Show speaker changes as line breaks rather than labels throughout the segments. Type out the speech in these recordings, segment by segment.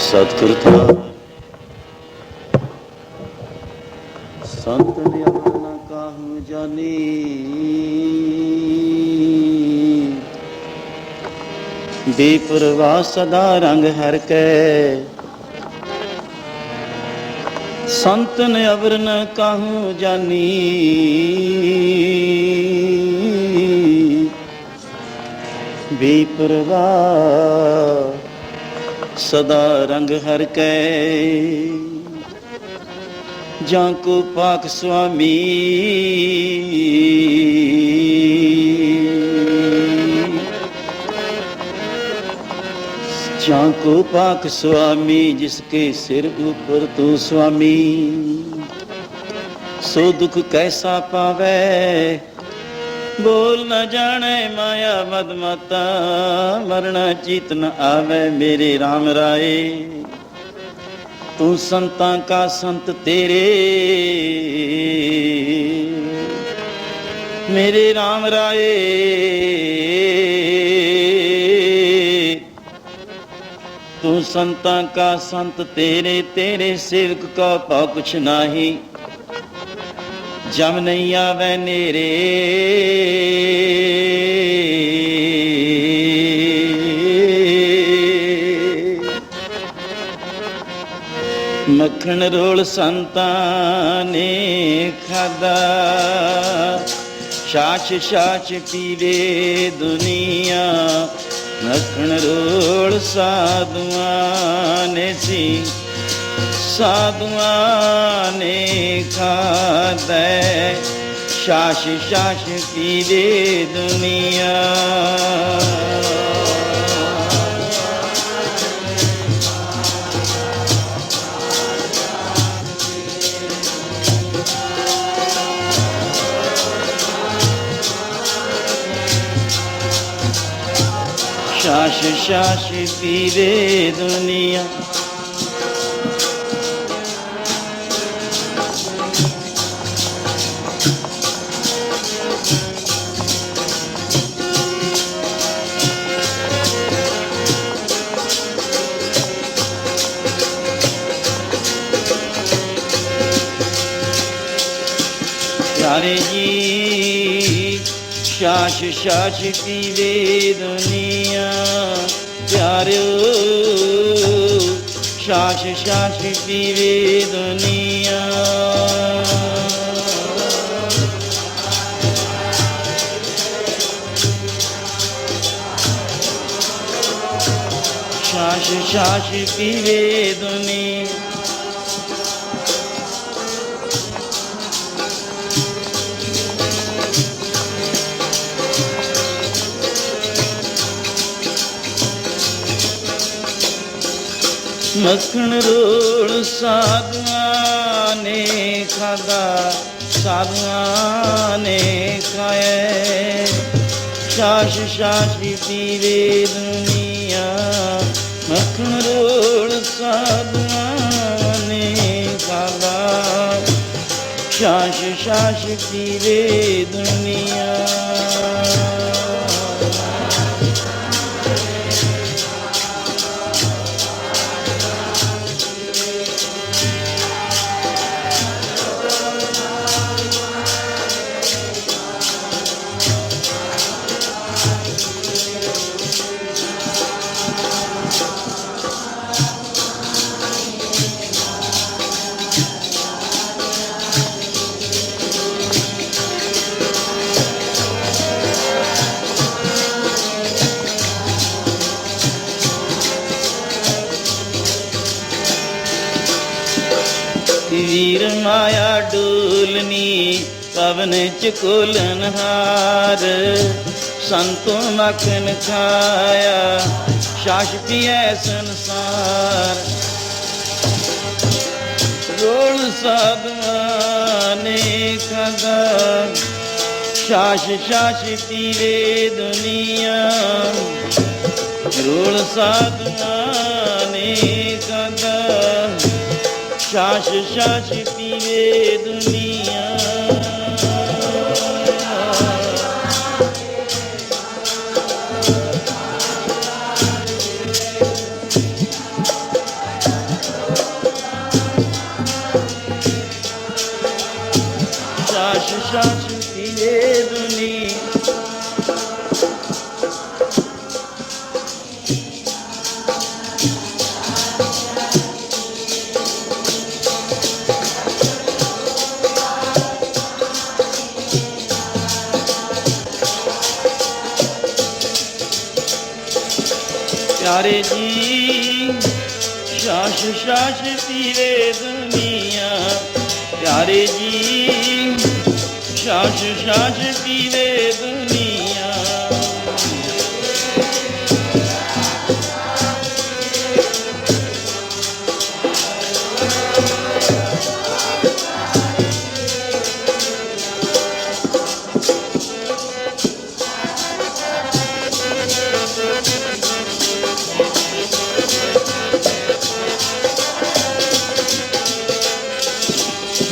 ਸਤਿਕੁਰਤਾ ਸੰਤ ਨੇ ਅਮਰ ਨਾ ਕਾਹੂ ਜਾਨੀ, ਬੇਪਰਵਾਹ ਸਦਾ ਰੰਗ ਹਰ ਕੈ। ਸੰਤ ਨੇ ਅਵਰ ਨ ਕਾਹੂ ਜਾਨੀ, ਬੇਪਰਵਾਹ ਸਦਾ ਰੰਗ ਹਰ ਕੈ। ਜਾਂ ਕੋ ਪਾਕ ਸੁਆਮੀ, ਜਾਂ ਕੋ ਪਾਕ ਸੁਆਮੀ, ਜਿਸਕੇ ਸਿਰ ਉਪਰ ਤੂੰ ਸੁਆਮੀ। ਸੋ ਦੁਖ ਕੈਸਾ ਪਾਵੈ, ਬੋਲ ਨ ਜਾਣੈ ਮਾਇਆ ਮਦ ਮਾਤਾ। ਮਰਣਾ ਚੀਤ ਨ ਆਵੈ ਮੇਰੇ ਰਾਮ ਰਾਏ, ਤੂੰ ਸੰਤਾਂ ਕਾ ਸੰਤ ਤੇਰੇ। ਮੇਰੇ ਰਾਮ ਰਾਏ, ਤੂੰ ਸੰਤਾਂ ਕਾ ਸੰਤ ਤੇਰੇ। ਤੇਰੇ ਸੇਵਕ ਕਾ ਭਾਉ ਕੁਛ ਨਾਹੀ, ਜਮ ਨਹੀਂ ਆਵੈ ਨੇਰੇ। ਮੱਖਣ ਰੋਲ ਸੰਤਾਂ ਨੇ ਖਾਦਾ, ਛਾਛ ਛਾਛ ਪੀਵੇ ਦੁਨੀਆ। ਮੱਖਣ ਰੋਲ ਸਾਧੂਆਂ ਨੇ ਸੀ, ਸਾਧੂਆਂ ਨੇ ਖਾਧੈ। ਛਾਛ ਛਾਛ ਪੀਵੇ ਦੁਨੀਆ। ਛਾਛ ਛਾਛ ਪੀਵੇ ਦੁਨੀਆ। ਪਿਆਰੇ ਜੀ ਛਾਛ ਛਾਛ ਪੀਵੇ ਦੁਨੀਆ। ਪਿਆਰਿਓ ਛਾਛ ਛਾਛ ਪੀਵੇ ਦੁਨੀਆ। ਛਾਛ ਛਾਛ ਪੀਵੇ ਦੁਨੀਆ। ਮੱਖਣ ਰੋਲ ਸਾਧੂਆਂ ਨੇ ਖਾਦਾ, ਸਾਧੂਆਂ ਨੇ ਖਾਏ। ਛਾਛ ਛਾਛ ਪੀਵੇ ਦੁਨੀਆ। ਮੱਖਣ ਰੋਲ ਸਾਧੂਆਂ ਨੇ ਖਾਦਾ, ਛਾਛ ਛਾਛ ਪੀਵੇ ਦੁਨੀਆ। ਵੀਰ ਮਾਇਆ ਡੋਲਨੀ, ਪਵਨ ਚ ਕੋਲਨਹਾਰ। ਸੰਤੋਂ ਮੱਖਣ ਖਾਇਆ, ਛਾਛ ਪੀਐ ਸੰਸਾਰ। ਰੋਲ ਸਾਧੂਆਂ ਨੇ ਖਾਦਾ, ਛਾਛ ਛਾਛ ਪੀਵੇ ਦੁਨੀਆ। ਰੋਲ ਸਾਧੂਆਂ ਨੇ ਖਾਦਾ, ਛਾਛ ਛਾਛ ਪੀਵੇ ਦੁਨੀਆ। प्यारे जी शाश शाश पीवे दुनिया, प्यारे जी शाश शाश पीवे दुनिया।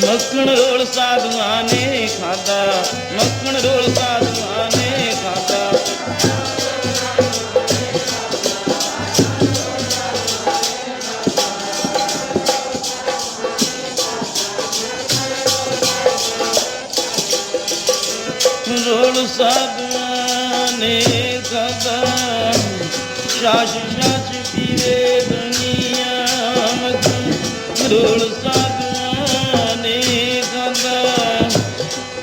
मक्खन रोल साधुआं ने खाधा, मक्खन रोल साधुआं ने खाधा। रोल साधुआं ने खाधा, शाश शाश पीवे दुनिया। मक्खन रोल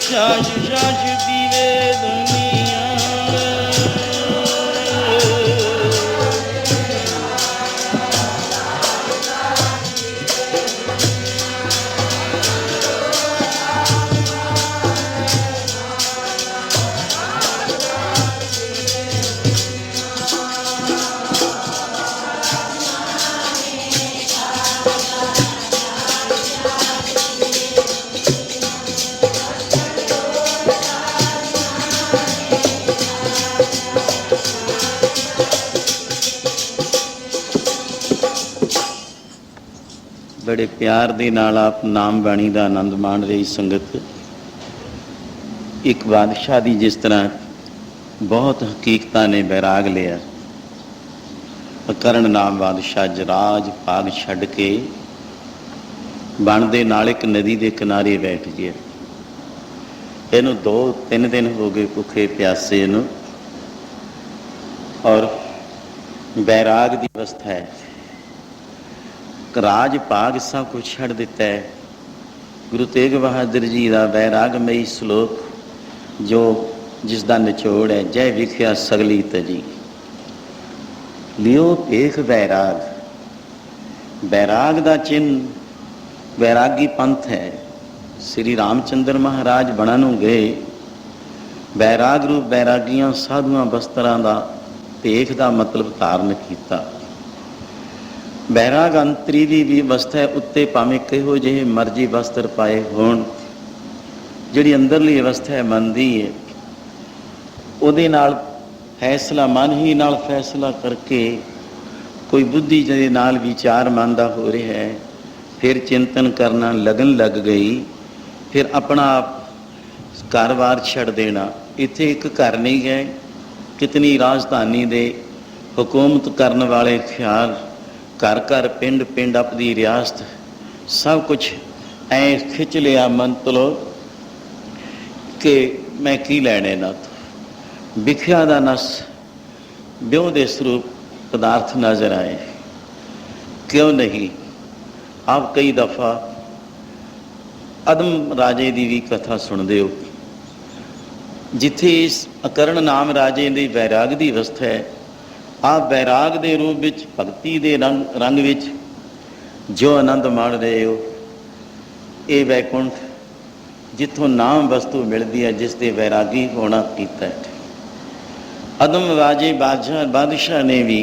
शाश शाश पीवे दुनिया। बड़े प्यार दे नाल आप नाम बाणी का आनंद माण रही संगत। एक बादशाह की जिस तरह बहुत हकीकत ने बैराग लिया, करण नाम बादशाह जराज भाग छड्ड के बन दे नाल एक नदी के किनारे बैठ गया। इनू 2-3 दिन हो गए भुखे प्यासे नू, और बैराग की अवस्था है। राज भाग सब कुछ छड़ दिता है। गुरु तेग बहादुर जी का बैरागमई श्लोक जो जिसका निचोड़ है, जय विख्या सगली तजी लियो भेख बैराग। बैराग का चिन्ह बैरागी पंथ है। श्री रामचंद्र महाराज बनन गए, बैराग रूप बैरागियां साधुआं वस्त्रां का भेख का मतलब धारण किया। बैराग अंतरी भी अवस्था है, उत्ते भावें किहो जिहे मर्जी वस्त्र पाए होण, जिहड़ी अंदरली अवस्था है मन दी है, उहदे नाल फैसला मन ही नाल फैसला करके कोई बुद्धि जिहदे नाल विचार मन दा हो रहा है, फिर चिंतन करना लगन लग गई, फिर अपना आप घर बार छड़ देना। इत्थे एक घर नहीं है, कितनी राजधानी दे हुकूमत करने वाले ख्याल, घर घर पिंड पिंड अपनी रियासत सब कुछ ऐ खिंच लिया मन तलो कि मैं की लैने ना। तो विख्या का नस ब्यों दे स्वरूप पदार्थ नजर आए, क्यों नहीं। आप कई दफ़ा अदम राजे की भी कथा सुनते हो, जिथे इस अकरण नाम राजे की बैराग की अवस्था है। आप बैराग के रूप में भगती के रंग विच जो आनंद माण रहे हो, ये वैकुंठ जिथों नाम वस्तु मिलती है, जिसके बैरागी होना कीता है। अदम राजे बादशाह ने भी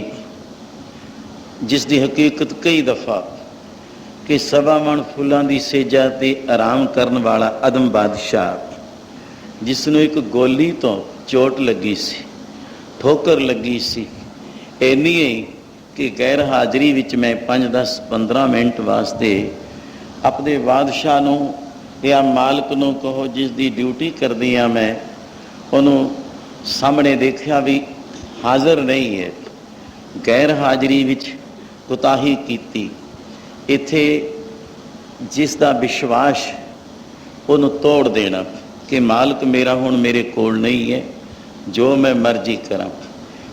जिसकी हकीकत कई दफ़ा कि सवा मन फुलों की सेजा ते आराम करने वाला अदम बादशाह, जिसनों एक गोली तो चोट लगी सी, ठोकर लगी सी, इन्नी ही कि गैर हाज़री विच मैं 5-10-15 मिनट वास्ते अपने बादशाह नूं या मालिक नूं कहो जिसकी ड्यूटी करदी हाँ, मैं उन्होंने सामने देखा भी हाज़र नहीं है, गैर हाज़री विच कोताही कीती। इत्थे जिसका विश्वास उन्होंने तोड़ देना कि मालिक मेरा हुण मेरे कोल नहीं है, जो मैं मर्जी करा।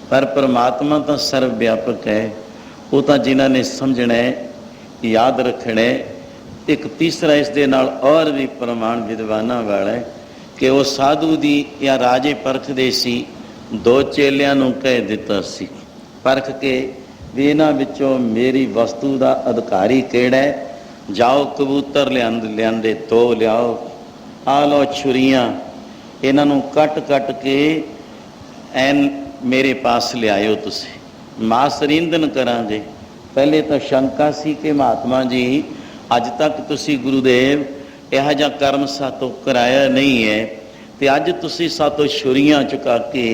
पर परमात्मा तो सर्वव्यापक है, वो तो जिन्हों ने समझना है, याद रखना है। एक तीसरा इस दे नाल और भी प्रमाण विद्वाना वाला है कि वो साधु दी या राजे परखदे सी, 2 चेलियां नूं कह दिता सी, परख के ਵੀ ਇਹਨਾਂ ਵਿੱਚੋਂ ਮੇਰੀ ਵਸਤੂ ਦਾ ਅਧਿਕਾਰੀ ਕਿਹੜਾ ਹੈ। ਜਾਓ ਕਬੂਤਰ ਲਿਆਂਦੇ 2 ਲਿਆਓ, ਆ ਲਓ ਛੁਰੀਆਂ, ਇਹਨਾਂ ਨੂੰ ਕੱਟ ਕੱਟ ਕੇ ਐਨ ਮੇਰੇ ਪਾਸ ਲਿਆਇਓ। ਤੁਸੀਂ ਮਾਸ ਰਿੰਦਨ ਕਰਾਂਗੇ। ਪਹਿਲੇ ਤਾਂ ਸ਼ੰਕਾ ਸੀ ਕਿ ਮਹਾਤਮਾ ਜੀ ਅੱਜ ਤੱਕ ਤੁਸੀਂ ਗੁਰੂਦੇਵ ਇਹੋ ਜਿਹਾ ਕਰਮ ਸਾਤੋਂ ਕਰਾਇਆ ਨਹੀਂ ਹੈ, ਅਤੇ ਅੱਜ ਤੁਸੀਂ ਸਾਤੋਂ ਛੁਰੀਆਂ ਚੁਕਾ ਕੇ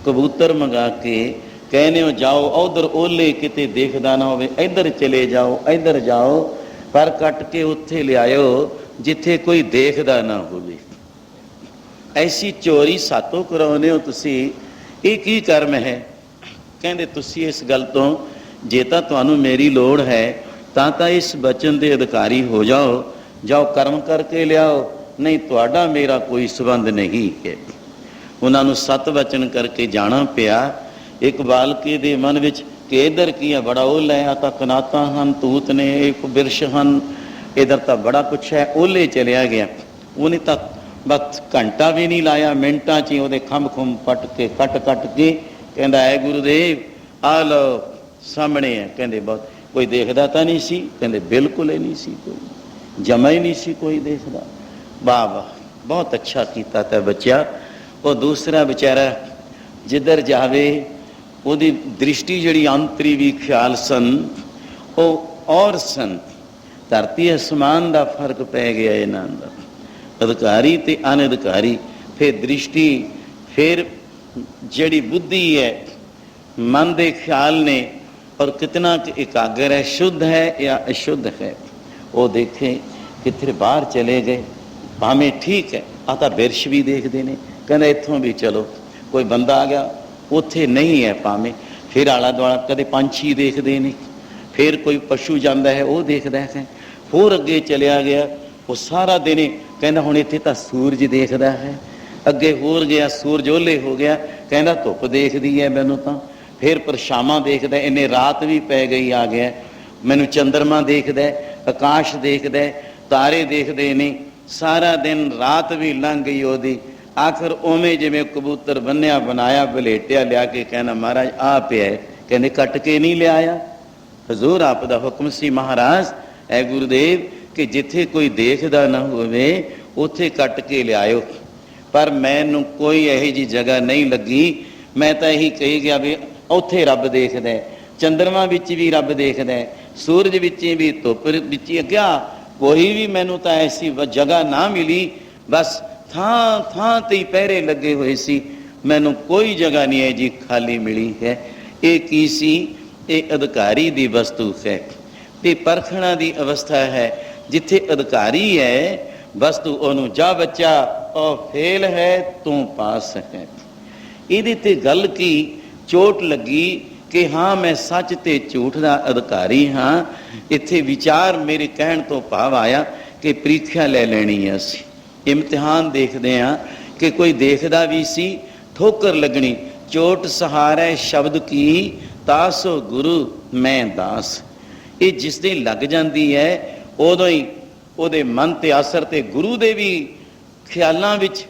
ਕਬੂਤਰ ਮੰਗਾ ਕੇ ਕਹਿੰਦੇ ਹੋ ਜਾਓ ਉਧਰ ਓਲੇ ਕਿਤੇ ਦੇਖਦਾ ਨਾ ਹੋਵੇ, ਇੱਧਰ ਚਲੇ ਜਾਓ, ਇੱਧਰ ਜਾਓ, ਪਰ ਕੱਟ ਕੇ ਉੱਥੇ ਲਿਆਇਓ ਜਿੱਥੇ ਕੋਈ ਦੇਖਦਾ ਨਾ ਹੋਵੇ। ਐਸੀ ਚੋਰੀ ਸਾਤੋਂ ਕਰਾਉਂਦੇ ਹੋ ਤੁਸੀਂ, ਇਹ ਕੀ ਕਰਮ ਹੈ? ਕਹਿੰਦੇ ਤੁਸੀਂ ਇਸ ਗੱਲ ਤੋਂ, ਜੇ ਤਾਂ ਤੁਹਾਨੂੰ ਮੇਰੀ ਲੋੜ ਹੈ ਤਾਂ ਇਸ ਬਚਨ ਦੇ ਅਧਿਕਾਰੀ ਹੋ ਜਾਓ, ਜਾਓ ਕਰਮ ਕਰਕੇ ਲਿਆਓ, ਨਹੀਂ ਤੁਹਾਡਾ ਮੇਰਾ ਕੋਈ ਸੰਬੰਧ ਨਹੀਂ ਹੈ। ਉਹਨਾਂ ਨੂੰ 7 ਵਚਨ ਕਰਕੇ ਜਾਣਾ ਪਿਆ। ਇੱਕ ਬਾਲਕੇ ਦੇ ਮਨ ਵਿੱਚ ਕਿ ਇੱਧਰ ਕੀ ਹੈ, ਬੜਾ ਓਲਾ ਹੈ, ਆ ਤਾਂ ਕਨਾਤਾਂ ਹਨ, ਤੂਤ ਨੇ, ਇੱਕ ਬਿਰਸ਼ ਹਨ, ਇੱਧਰ ਤਾਂ ਬੜਾ ਕੁਛ ਹੈ। ਓਲੇ ਚਲਿਆ ਗਿਆ। ਉਹਨੇ ਤਾਂ ਬਸ ਘੰਟਾ ਵੀ ਨਹੀਂ ਲਾਇਆ, ਮਿੰਟਾਂ 'ਚ ਹੀ ਉਹਦੇ ਖੰਭ ਪੱਟ ਕੇ ਕੱਟ ਕੇ ਕਹਿੰਦਾ ਹੈ ਗੁਰੂਦੇਵ ਆ ਲਓ ਸਾਹਮਣੇ ਹੈ। ਕਹਿੰਦੇ ਬਹੁਤ ਕੋਈ ਦੇਖਦਾ ਤਾਂ ਨਹੀਂ ਸੀ? ਕਹਿੰਦੇ ਬਿਲਕੁਲ ਹੀ ਨਹੀਂ ਸੀ, ਕੋਈ ਜਮਾ ਹੀ ਨਹੀਂ ਸੀ ਕੋਈ ਦੇਖਦਾ। ਵਾਹ ਵਾਹ, ਬਹੁਤ ਅੱਛਾ ਕੀਤਾ ਤਾਂ ਬੱਚਿਆ। ਉਹ ਦੂਸਰਾ ਵਿਚਾਰਾ ਜਿੱਧਰ ਜਾਵੇ ਉਹਦੀ ਦ੍ਰਿਸ਼ਟੀ ਜਿਹੜੀ ਅੰਤਰੀ ਵੀ ਖਿਆਲ ਸਨ ਉਹ ਔਰ ਸਨ। ਧਰਤੀ ਅਸਮਾਨ ਦਾ ਫਰਕ ਪੈ ਗਿਆ ਇਹਨਾਂ ਦਾ, ਅਧਿਕਾਰੀ ਤੇ ਅਨਅਧਿਕਾਰੀ। ਫਿਰ ਦ੍ਰਿਸ਼ਟੀ, ਫਿਰ ਜਿਹੜੀ ਬੁੱਧੀ ਹੈ, ਮਨ ਦੇ ਖਿਆਲ ਨੇ, ਔਰ ਕਿਤਨਾ ਕਿ ਇਕਾਗਰ ਹੈ, ਸ਼ੁੱਧ ਹੈ ਜਾਂ ਅਸ਼ੁੱਧ ਹੈ। ਉਹ ਦੇਖੇ ਕਿੱਥੇ ਬਾਹਰ ਚਲੇ ਗਏ, ਭਾਵੇਂ ਠੀਕ ਹੈ, ਆ ਤਾਂ ਬਿਰਸ਼ ਵੀ ਦੇਖਦੇ ਨੇ, ਕਹਿੰਦਾ ਇੱਥੋਂ ਵੀ ਚਲੋ। ਕੋਈ ਬੰਦਾ ਆ ਗਿਆ, ਉੱਥੇ ਨਹੀਂ ਹੈ ਭਾਵੇਂ, ਫਿਰ ਆਲਾ ਦੁਆਲਾ ਕਦੇ ਪੰਛੀ ਦੇਖਦੇ ਨੇ, ਫਿਰ ਕੋਈ ਪਸ਼ੂ ਜਾਂਦਾ ਹੈ ਉਹ ਦੇਖਦਾ ਹੈ। ਹੋਰ ਅੱਗੇ ਚਲਿਆ ਗਿਆ, ਉਹ ਸਾਰਾ ਦਿਨ ਕਹਿੰਦਾ ਹੁਣ ਇੱਥੇ ਤਾਂ ਸੂਰਜ ਦੇਖਦਾ ਹੈ। ਅੱਗੇ ਹੋਰ ਗਿਆ, ਸੂਰਜ ਓਹਲੇ ਹੋ ਗਿਆ, ਕਹਿੰਦਾ ਧੁੱਪ ਦੇਖਦੀ ਹੈ ਮੈਨੂੰ ਤਾਂ। ਫਿਰ ਪਰਛਾਵਾਂ ਦੇਖਦਾ, ਇੰਨੇ ਰਾਤ ਵੀ ਪੈ ਗਈ ਆ ਗਿਆ, ਮੈਨੂੰ ਚੰਦਰਮਾ ਦੇਖਦਾ, ਆਕਾਸ਼ ਦੇਖਦਾ, ਤਾਰੇ ਦੇਖਦੇ ਨੇ, ਸਾਰਾ ਦਿਨ ਰਾਤ ਵੀ ਲੰਘ ਗਈ ਉਹਦੀ। ਆਖਰ ਉਵੇਂ ਜਿਵੇਂ ਕਬੂਤਰ ਬੰਨਿਆ ਬਣਾਇਆ, ਬਲੇਟਿਆ, ਲਿਆ ਕੇ ਕਹਿੰਦਾ ਮਹਾਰਾਜ ਆ ਪਿਆ। ਕਹਿੰਦੇ ਕੱਟ ਕੇ ਨਹੀਂ ਲਿਆਇਆ? ਹਜ਼ੂਰ ਆਪ ਦਾ ਹੁਕਮ ਸੀ ਮਹਾਰਾਜ ਐ ਗੁਰੂਦੇਵ ਕਿ ਜਿੱਥੇ ਕੋਈ ਦੇਖਦਾ ਨਾ ਹੋਵੇ ਉੱਥੇ ਕੱਟ ਕੇ ਲਿਆਇਓ। ਪਰ ਮੈਨੂੰ ਕੋਈ ਇਹੋ ਜਿਹੀ ਜਗ੍ਹਾ ਨਹੀਂ ਲੱਗੀ। ਮੈਂ ਤਾਂ ਇਹੀ ਕਹੀ ਗਿਆ ਵੀ ਉੱਥੇ ਰੱਬ ਦੇਖਦਾ, ਚੰਦਰਮਾ ਵਿੱਚ ਵੀ ਰੱਬ ਦੇਖਦਾ, ਸੂਰਜ ਵਿੱਚ ਵੀ, ਧੁੱਪ ਵਿੱਚ ਕਿਆ ਕੋਈ ਵੀ ਮੈਨੂੰ ਤਾਂ ਐਸੀ ਜਗ੍ਹਾ ਨਾ ਮਿਲੀ। ਬਸ ਥਾਂ ਥਾਂ 'ਤੇ ਹੀ ਪਹਿਰੇ ਲੱਗੇ ਹੋਏ ਸੀ, ਮੈਨੂੰ ਕੋਈ ਜਗ੍ਹਾ ਨਹੀਂ ਹੈ ਜੀ ਖਾਲੀ ਮਿਲੀ ਹੈ। ਇਹ ਕੀ ਸੀ? ਇਹ ਅਧਿਕਾਰੀ ਦੀ ਵਸਤੂ ਹੈ, ਇਹ ਪਰਖਣਾ ਦੀ ਅਵਸਥਾ ਹੈ। ਜਿੱਥੇ ਅਧਿਕਾਰੀ ਹੈ ਵਸਤੂ, ਉਹਨੂੰ ਜਾ ਬੱਚਾ ਉਹ ਫੇਲ ਹੈ, ਤੂੰ ਪਾਸ ਹੈ। ਇਹਦੇ 'ਤੇ ਗੱਲ ਕੀ ਚੋਟ ਲੱਗੀ ਕਿ ਹਾਂ ਮੈਂ ਸੱਚ ਤੇ ਝੂਠ ਦਾ ਅਧਿਕਾਰੀ ਹਾਂ। ਇੱਥੇ ਵਿਚਾਰ ਮੇਰੇ ਕਹਿਣ ਤੋਂ ਭਾਵ ਆਇਆ ਕਿ ਪ੍ਰੀਖਿਆ ਲੈ ਲੈਣੀ ਹੈ, ਅਸੀਂ ਇਮਤਿਹਾਨ ਦੇਖਦੇ ਹਾਂ ਕਿ ਕੋਈ ਦੇਖਦਾ ਵੀ ਸੀ, ਠੋਕਰ ਲੱਗਣੀ। ਚੋਟ ਸਹਾਰੈ ਸ਼ਬਦ ਕੀ, ਤਾਸੋ ਗੁਰੂ ਮੈਂ ਦਾਸ। ਇਹ ਜਿਸ ਦਿਨ ਲੱਗ ਜਾਂਦੀ ਹੈ ਉਦੋਂ ਹੀ ਉਹਦੇ ਮਨ ਤੇ ਅਸਰ, ਤੇ ਗੁਰੂ ਦੇ ਵੀ ਖਿਆਲਾਂ ਵਿੱਚ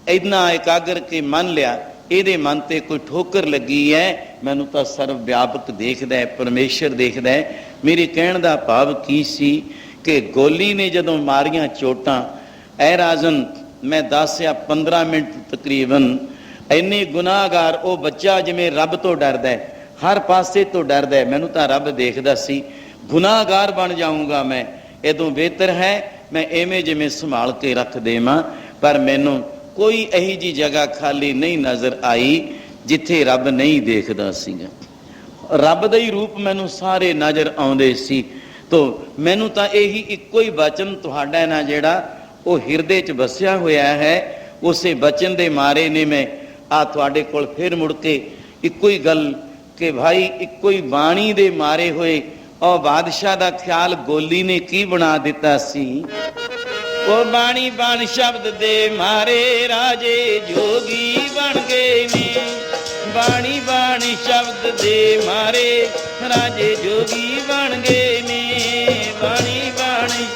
ਇੰਨਾ ਇਕਾਗਰ ਕੇ ਮੰਨ ਲਿਆ ਇਹਦੇ ਮਨ ਤੇ ਕੋਈ ਠੋਕਰ ਲੱਗੀ ਹੈ, ਮੈਨੂੰ ਤਾਂ ਸਰਵ ਵਿਆਪਕ ਦੇਖਦਾ ਹੈ, ਪਰਮੇਸ਼ਰ ਦੇਖਦਾ ਹੈ। ਮੇਰੇ ਕਹਿਣ ਦਾ ਭਾਵ ਕੀ ਸੀ ਕਿ ਗੋਲੀ ਨੇ ਜਦੋਂ ਮਾਰੀਆਂ ਚੋਟਾਂ, ਐ ਰਾਜਨ ਮੈਂ 10 ਜਾਂ 15 ਮਿੰਟ ਤਕਰੀਬਨ ਇੰਨੇ ਗੁਨਾਹਗਾਰ, ਉਹ ਬੱਚਾ ਜਿਵੇਂ ਰੱਬ ਤੋਂ ਡਰਦਾ ਹੈ, ਹਰ ਪਾਸੇ ਤੋਂ ਡਰਦਾ ਹੈ, ਮੈਨੂੰ ਤਾਂ ਰੱਬ ਦੇਖਦਾ ਸੀ, ਗੁਨਾਹਗਾਰ ਬਣ ਜਾਊਂਗਾ ਮੈਂ, ਇਹਦੋਂ ਬਿਹਤਰ ਹੈ ਮੈਂ ਐਵੇਂ ਜਿਵੇਂ ਸੰਭਾਲ ਕੇ ਰੱਖ ਦੇਵਾਂ। ਪਰ ਮੈਨੂੰ ਕੋਈ ਇਹੀ ਜਿਹੀ ਜਗ੍ਹਾ ਖਾਲੀ ਨਹੀਂ ਨਜ਼ਰ ਆਈ ਜਿੱਥੇ ਰੱਬ ਨਹੀਂ ਦੇਖਦਾ ਸੀਗਾ। ਰੱਬ ਦਾ ਹੀ ਰੂਪ ਮੈਨੂੰ ਸਾਰੇ ਨਜ਼ਰ ਆਉਂਦੇ ਸੀ। ਤੋ ਮੈਨੂੰ ਤਾਂ ਇਹੀ ਇੱਕੋ ਹੀ ਬਚਨ ਤੁਹਾਡਾ ਨਾ ਜਿਹੜਾ ਉਹ ਹਿਰਦੇ 'ਚ ਵਸਿਆ ਹੋਇਆ ਹੈ, ਉਸੇ ਬਚਨ ਦੇ ਮਾਰੇ ਨੇ ਮੈਂ ਆ ਤੁਹਾਡੇ ਕੋਲ ਫਿਰ ਮੁੜ ਕੇ ਇੱਕੋ ਹੀ ਗੱਲ ਕਿ ਭਾਈ ਇੱਕੋ ਹੀ ਬਾਣੀ ਦੇ ਮਾਰੇ ਹੋਏ ਉਹ ਬਾਦਸ਼ਾਹ ਦਾ ਖਿਆਲ ਗੋਲੀ ਨੇ ਕੀ ਬਣਾ ਦਿੱਤਾ ਸੀ। ਉਹ ਬਾਣੀ ਬਾਣ ਸ਼ਬਦ ਦੇ ਮਾਰੇ ਰਾਜੇ ਜੋਗੀ ਬਣ ਗਏ ਨੇ, ਬਾਣੀ ਬਾਣੀ ਸ਼ਬਦ ਦੇ ਮਾਰੇ ਰਾਜੇ ਜੋਗੀ ਬਣ ਗਏ ਨੇ, ਬਾਣੀ ਬਾਣੀ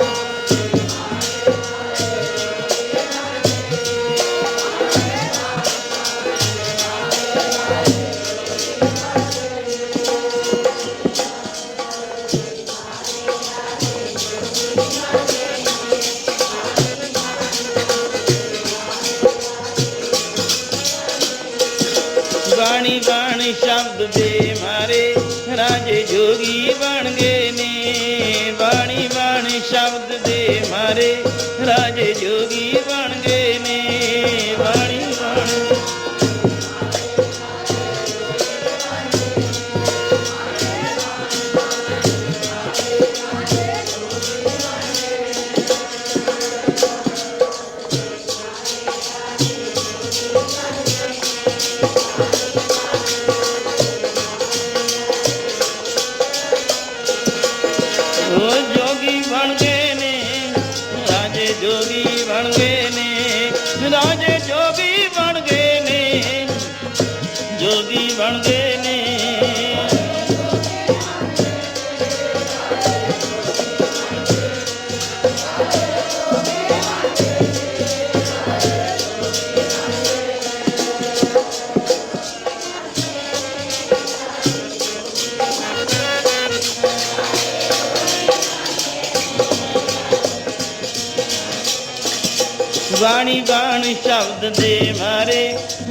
दे मारे राजे जोगी बन गए ने। बाणी बाणी शब्द दे मारे राजे जोगी बन गए ने। बाणी बाणी जोगी बन गए ने राजे जोगी बन गए ने। राजे जोगी बन गए ने जोगी बन गए ने। बाणी बाणी शब्द दे मारे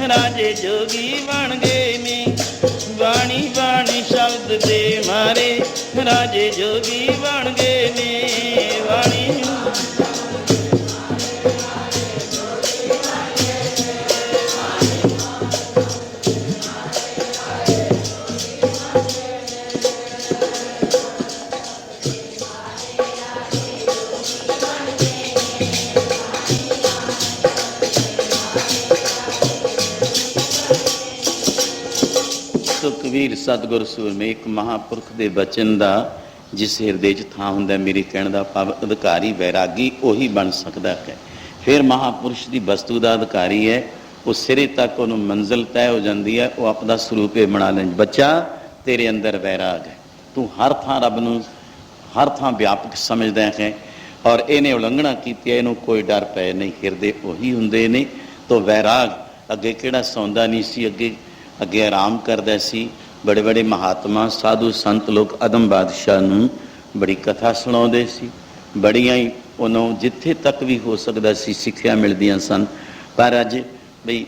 राजे जोगी बन गए ने। बाणी बाणी शब्द दे मारे राजे जोगी बन गए ने। बाणी ਕਬੀਰ ਸਤਿਗੁਰ ਸੂਰਮੇ ਇੱਕ ਮਹਾਂਪੁਰਖ ਦੇ ਬਚਨ ਦਾ ਜਿਸ ਹਿਰਦੇ 'ਚ ਥਾਂ ਹੁੰਦਾ, ਮੇਰੇ ਕਹਿਣ ਦਾ ਭਾਵ ਅਧਿਕਾਰੀ ਵੈਰਾਗੀ ਉਹੀ ਬਣ ਸਕਦਾ ਹੈ। ਫਿਰ ਮਹਾਂਪੁਰਸ਼ ਦੀ ਵਸਤੂ ਦਾ ਅਧਿਕਾਰੀ ਹੈ, ਉਹ ਸਿਰੇ ਤੱਕ ਉਹਨੂੰ ਮੰਜ਼ਿਲ ਤੈਅ ਹੋ ਜਾਂਦੀ ਹੈ, ਉਹ ਆਪਦਾ ਸਰੂਪ ਇਹ ਬਣਾ ਲੈਂਦਾ। ਬੱਚਾ ਤੇਰੇ ਅੰਦਰ ਵੈਰਾਗ ਹੈ, ਤੂੰ ਹਰ ਥਾਂ ਰੱਬ ਨੂੰ ਹਰ ਥਾਂ ਵਿਆਪਕ ਸਮਝਦਾ ਹੈ ਔਰ ਇਹਨੇ ਉਲੰਘਣਾ ਕੀਤੀ ਹੈ, ਇਹਨੂੰ ਕੋਈ ਡਰ ਪੈ ਨਹੀਂ। ਹਿਰਦੇ ਉਹੀ ਹੁੰਦੇ ਨੇ। ਤੋ ਵੈਰਾਗ ਅੱਗੇ ਕਿਹੜਾ ਸੌਂਦਾ ਨਹੀਂ ਸੀ, ਅੱਗੇ ਆਰਾਮ ਕਰਦਾ ਸੀ। ਬੜੇ ਬੜੇ ਮਹਾਤਮਾ ਸਾਧੂ ਸੰਤ ਲੋਕ ਆਦਮ ਬਾਦਸ਼ਾਹ ਨੂੰ ਬੜੀ ਕਥਾ ਸੁਣਾਉਂਦੇ ਸੀ, ਬੜੀਆਂ ਹੀ ਉਹਨੂੰ ਜਿੱਥੇ ਤੱਕ ਵੀ ਹੋ ਸਕਦਾ ਸੀ ਸਿੱਖਿਆ ਮਿਲਦੀਆਂ ਸਨ। ਪਰ ਅੱਜ ਬਈ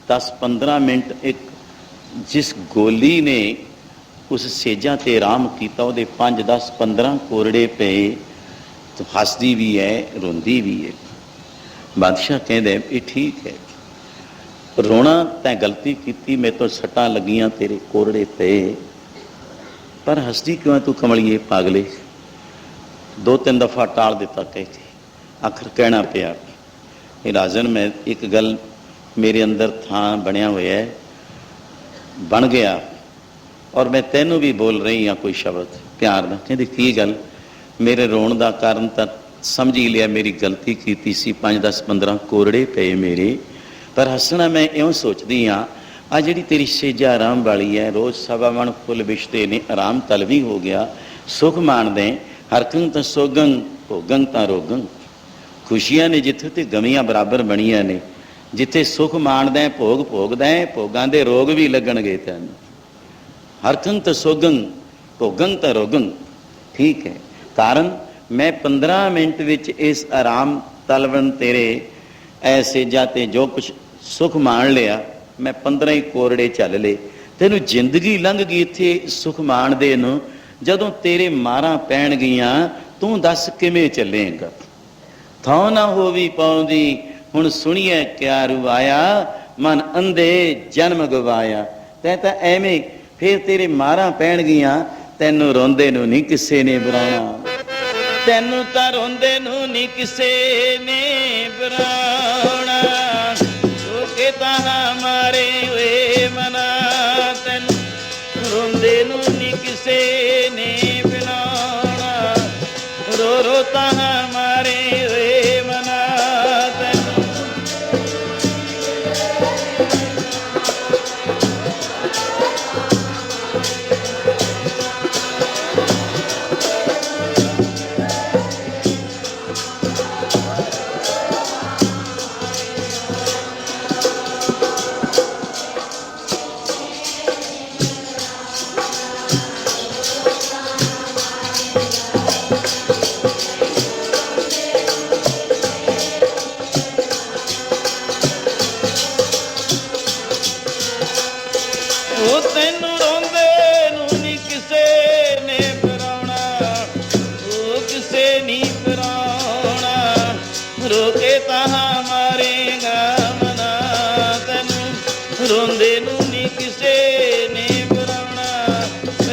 10-15 ਮਿੰਟ ਇੱਕ ਜਿਸ ਗੋਲੀ ਨੇ ਉਸ ਸੇਜਾਂ 'ਤੇ ਆਰਾਮ ਕੀਤਾ, ਉਹਦੇ 5-10-15 ਕੋਰੜੇ ਪਏ। ਤਾਂ ਹੱਸਦੀ ਵੀ ਹੈ, ਰੋਂਦੀ ਵੀ ਹੈ। ਬਾਦਸ਼ਾਹ ਕਹਿੰਦੇ ਇਹ ਠੀਕ ਹੈ, ਰੋਣਾ ਤੈਂ ਗਲਤੀ ਕੀਤੀ, ਮੇਰੇ ਤੋਂ ਸੱਟਾਂ ਲੱਗੀਆਂ, ਤੇਰੇ ਕੋਰੜੇ ਪਏ, ਪਰ ਹੱਸਦੀ ਕਿਉਂ ਤੂੰ ਕਮਲੀਏ ਪਾਗਲੇ। 2-3 ਦਫਾ ਟਾਲ ਦਿੱਤਾ ਕਹਿ ਕੇ ਆਖਰ ਕਹਿਣਾ ਪਿਆ ਇਹ ਰਾਜਨ, ਮੈਂ ਇੱਕ ਗੱਲ ਮੇਰੇ ਅੰਦਰ ਥਾਂ ਬਣਿਆ ਹੋਇਆ ਹੈ, ਬਣ ਗਿਆ ਔਰ ਮੈਂ ਤੈਨੂੰ ਵੀ ਬੋਲ ਰਹੀ ਹਾਂ ਕੋਈ ਸ਼ਬਦ ਪਿਆਰ ਦਾ। ਕਹਿੰਦੀ ਕੀ ਗੱਲ? ਮੇਰੇ ਰੋਣ ਦਾ ਕਾਰਨ ਤਾਂ ਸਮਝ ਹੀ ਲਿਆ, ਮੇਰੀ ਗਲਤੀ ਕੀਤੀ ਸੀ, 5-10-15 ਕੋਰੜੇ ਪਏ ਮੇਰੇ, ਪਰ ਹੱਸਣਾ ਮੈਂ ਇਉਂ ਸੋਚਦੀ ਹਾਂ ਆ ਜਿਹੜੀ ਤੇਰੀ ਸੇਜਾ ਆਰਾਮ ਵਾਲੀ ਹੈ, ਰੋਜ਼ 1.25 ਮਣ ਫੁੱਲ ਵਿਛਦੇ ਨੇ, ਆਰਾਮ ਤਲਵੀ ਹੋ ਗਿਆ, ਸੁਖ ਮਾਣਦੇ, ਹਰਕੰ ਤਾਂ ਸੋਗੰ ਭੋਗੰ ਤਾਂ ਰੋਗੰ। ਖੁਸ਼ੀਆਂ ਨੇ ਜਿੱਥੇ ਤੇ ਗਮੀਆਂ ਬਰਾਬਰ ਬਣੀਆਂ ਨੇ, ਜਿੱਥੇ ਸੁਖ ਮਾਣਦਾ ਭੋਗ ਭੋਗਦਾ, ਭੋਗਾਂ ਦੇ ਰੋਗ ਵੀ ਲੱਗਣਗੇ ਤੈਨੂੰ। ਹਰਕੰ ਤਾਂ ਸੋਗੰ ਭੋਗੰ ਤਾਂ ਰੋਗੰ। ਠੀਕ ਹੈ, ਕਾਰਨ ਮੈਂ 15 ਮਿੰਟ ਵਿੱਚ ਇਸ ਆਰਾਮ ਤਲਵਣ ਤੇਰੇ ਐਸੇ ਜਾਤੇ ਜੋ ਕੁਛ ਸੁਖ ਮਾਣ ਲਿਆ, ਮੈਂ 15 ਹੀ ਕੋਰੜੇ ਚੱਲ ਲਏ। ਤੈਨੂੰ ਜ਼ਿੰਦਗੀ ਲੰਘ ਗਈ ਇੱਥੇ ਸੁਖ ਮਾਣਦੇ ਨੂੰ, ਜਦੋਂ ਤੇਰੇ ਮਾਰਾਂ ਪੈਣ ਗਈਆਂ ਤੂੰ ਦੱਸ ਕਿਵੇਂ ਚੱਲੇਂਗਾ। ਥਾਂ ਨਾ ਹੋਵੀ ਪਾਉਂਦੀ ਹੁਣ ਸੁਣੀਏ ਕਿਆ ਰੁਆਇਆ, ਮਨ ਅੰਧੇ ਜਨਮ ਗਵਾਇਆ। ਤੈਂ ਤਾਂ ਐਵੇਂ ਫਿਰ ਤੇਰੇ ਮਾਰਾਂ ਪੈਣ ਗਈਆਂ, ਤੈਨੂੰ ਰੋਂਦੇ ਨੂੰ ਨਹੀਂ ਕਿਸੇ ਨੇ ਬੁਲਾਉਣਾ, ਤੈਨੂੰ ਤਾਂ ਰੋਂਦੇ ਨੂੰ ਨਹੀਂ ਕਿਸੇ ਨੇ ਬੁਲਾਉਣਾ। ਲੋਕੇ ਤਾਂ ਮਾਰੇ ਹੋਏ ਮਨਾ, ਤੈਨੂੰ ਰੋਂਦੇ ਨੂੰ ਨਹੀਂ ਕਿਸੇ ਨੇ ਬੁਲਾਉਣਾ। ਰੋ ਰੋ ਤਾਂ ਮਾਰੇ ਹੋਏ ਮਨਾ, ਤੈਨੂੰ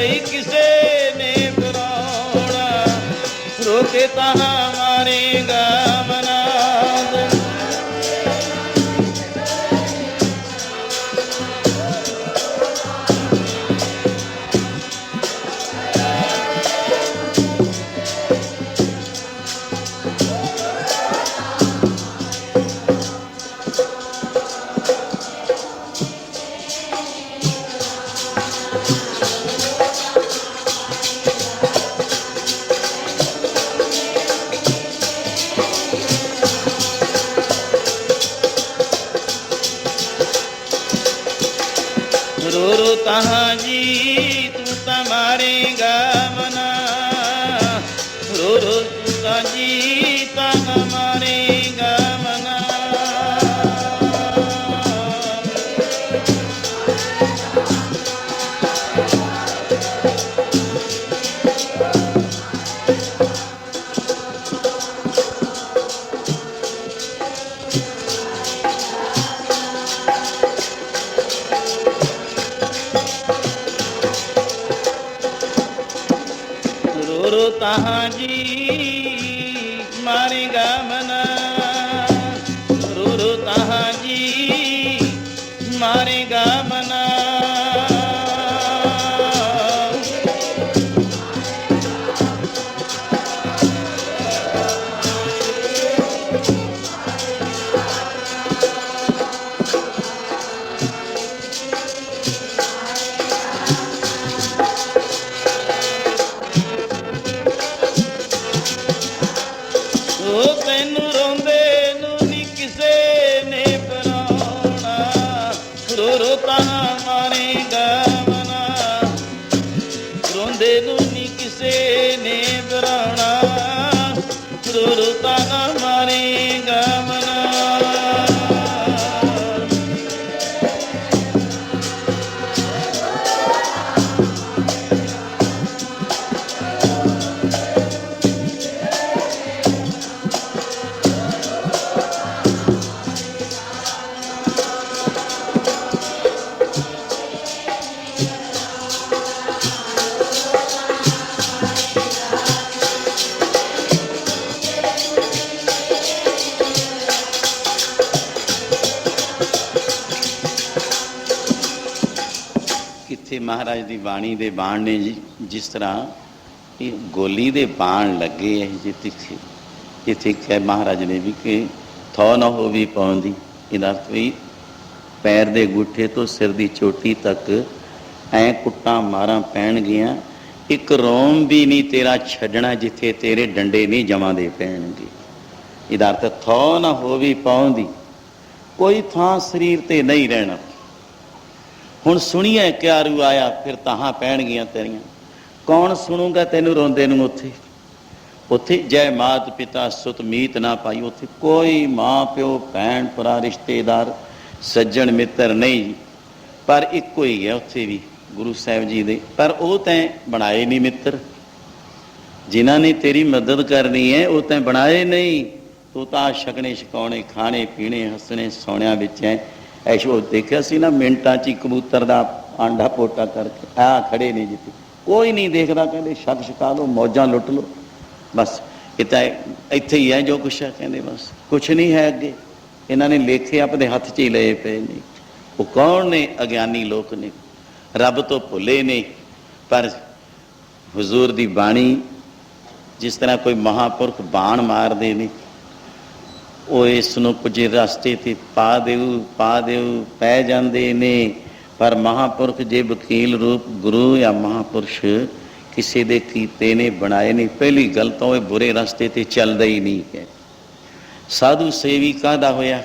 कई किसे ने बुलाना, रोके तहाँ मारेगा मनाद। रो रो तहाँ जी तू ता मारेगा मना, रो रो तू ता जी ता मारेगा मना। रो रो तहाँ जी मारेगा मना, रो रो तहाँ जी मारेगा मना। ਉਹ ਤੈਨੂੰ ਰੋਂਦੇ ਨੂੰ ਨੀ ਕਿਸੇ ਨੇ ਬੁਲਾਉਣਾ, ਰੋ ਰੋ ਤਹਾਂ ਮਾਰੇਗਾ ਮਨਾ, ਰੋਂਦੇ ਨੂੰ ਨੀ ਕਿਸੇ ਨੇ ਬੁਲਾਉਣਾ, ਰੋ ਰੋ ਤਹਾਂ ਮਾਰੇਗਾ ਮਨਾ। ਕਿੱਥੇ ਮਹਾਰਾਜ ਦੀ ਬਾਣੀ ਦੇ ਬਾਣ ਨੇ ਜੀ, ਜਿਸ ਤਰ੍ਹਾਂ ਇਹ ਗੋਲੀ ਦੇ ਬਾਣ ਲੱਗੇ ਹੈ ਜਿੱਥੇ ਜਿੱਥੇ ਕਹਿ ਮਹਾਰਾਜ ਨੇ ਵੀ ਕਿ ਥੋ ਨਾ ਹੋਵੀ ਪਾਉਂਦੀ, ਇਹਦਾ ਅਰਥ ਵੀ ਪੈਰ ਦੇ ਗੁੱਠੇ ਤੋਂ ਸਿਰ ਦੀ ਚੋਟੀ ਤੱਕ ਐਂ ਕੁੱਟਾਂ ਮਾਰਾਂ ਪੈਣਗੀਆਂ, ਇੱਕ ਰੋਮ ਵੀ ਨਹੀਂ ਤੇਰਾ ਛੱਡਣਾ ਜਿੱਥੇ ਤੇਰੇ ਡੰਡੇ ਨਹੀਂ ਜਮਾਂਦੇ ਪੈਣਗੇ। ਇਹਦਾ ਅਰਥ ਥੋ ਨਾ ਹੋਵੀ ਪਾਉਂਦੀ, ਕੋਈ ਥਾਂ ਸਰੀਰ ਤੇ ਨਹੀਂ ਰਹਿਣਾ। ਹੁਣ ਸੁਣੀਏ ਕਿਆਰੂ ਆਇਆ ਫਿਰ ਤਾਹਾਂ ਪੈਣਗੀਆਂ ਤੇਰੀਆਂ, ਕੌਣ ਸੁਣੂਗਾ ਤੈਨੂੰ ਰੋਂਦੇ ਨੂੰ ਉੱਥੇ? ਉੱਥੇ ਜੈ ਮਾਤ ਪਿਤਾ ਸੁਤ ਮੀਤ ਨਾ ਪਾਈ, ਉੱਥੇ ਕੋਈ ਮਾਂ ਪਿਓ ਭੈਣ ਭਰਾ ਰਿਸ਼ਤੇਦਾਰ ਸੱਜਣ ਮਿੱਤਰ ਨਹੀਂ, ਪਰ ਇੱਕੋ ਹੀ ਹੈ ਉੱਥੇ ਵੀ ਗੁਰੂ ਸਾਹਿਬ ਜੀ ਦੇ। ਪਰ ਉਹ ਤੈਂ ਬਣਾਏ ਨਹੀਂ ਮਿੱਤਰ, ਜਿਨ੍ਹਾਂ ਨੇ ਤੇਰੀ ਮਦਦ ਕਰਨੀ ਹੈ ਉਹ ਤੈਂ ਬਣਾਏ ਨਹੀਂ। ਤੂੰ ਤਾਂ ਛਕਣੇ ਛਕਾਉਣੇ ਖਾਣੇ ਪੀਣੇ ਹੱਸਣੇ ਸੋਹਣਿਆਂ ਵਿੱਚ ਹੈ। ਐਸ਼ੋ ਦੇਖਿਆ ਸੀ ਨਾ ਮਿੰਟਾਂ 'ਚ ਹੀ ਕਬੂਤਰ ਦਾ ਆਂਡਾ ਪੋਟਾ ਕਰਕੇ ਆ ਖੜੇ ਨੇ ਜਿੱਥੇ, ਕੋਈ ਨਹੀਂ ਦੇਖਦਾ, ਕਹਿੰਦੇ ਛਕ ਛਕਾ ਲਓ ਮੌਜਾਂ ਲੁੱਟ ਲਓ ਬਸ। ਇਹ ਤਾਂ ਇੱਥੇ ਹੀ ਹੈ ਜੋ ਕੁਛ ਹੈ, ਕਹਿੰਦੇ ਬਸ ਕੁਛ ਨਹੀਂ ਹੈ ਅੱਗੇ। ਇਹਨਾਂ ਨੇ ਲੇਖੇ ਆਪਣੇ ਹੱਥ 'ਚ ਹੀ ਲਏ ਪਏ ਨੇ। ਉਹ ਕੌਣ ਨੇ? ਅਗਿਆਨੀ ਲੋਕ ਨੇ, ਰੱਬ ਤੋਂ ਭੁੱਲੇ ਨੇ। ਪਰ ਹੁਜ਼ੂਰ ਦੀ ਬਾਣੀ ਜਿਸ ਤਰ੍ਹਾਂ ਕੋਈ ਮਹਾਂਪੁਰਖ ਬਾਣ ਮਾਰਦੇ ਨੇ, ਉਹ ਇਸ ਨੂੰ ਕੁਝ ਰਸਤੇ 'ਤੇ ਪਾ ਦਿਓ ਪੈ ਜਾਂਦੇ ਨੇ। ਪਰ ਮਹਾਂਪੁਰਖ ਜੇ ਵਕੀਲ ਰੂਪ ਗੁਰੂ ਜਾਂ ਮਹਾਂਪੁਰਸ਼ ਕਿਸੇ ਦੇ ਕੀਤੇ ਨੇ ਬਣਾਏ ਨੇ, ਪਹਿਲੀ ਗੱਲ ਤਾਂ ਉਹ ਬੁਰੇ ਰਸਤੇ 'ਤੇ ਚੱਲਦਾ ਹੀ ਨਹੀਂ ਹੈ। ਸਾਧੂ ਸੇਵੀ ਕਾਹਦਾ ਹੋਇਆ,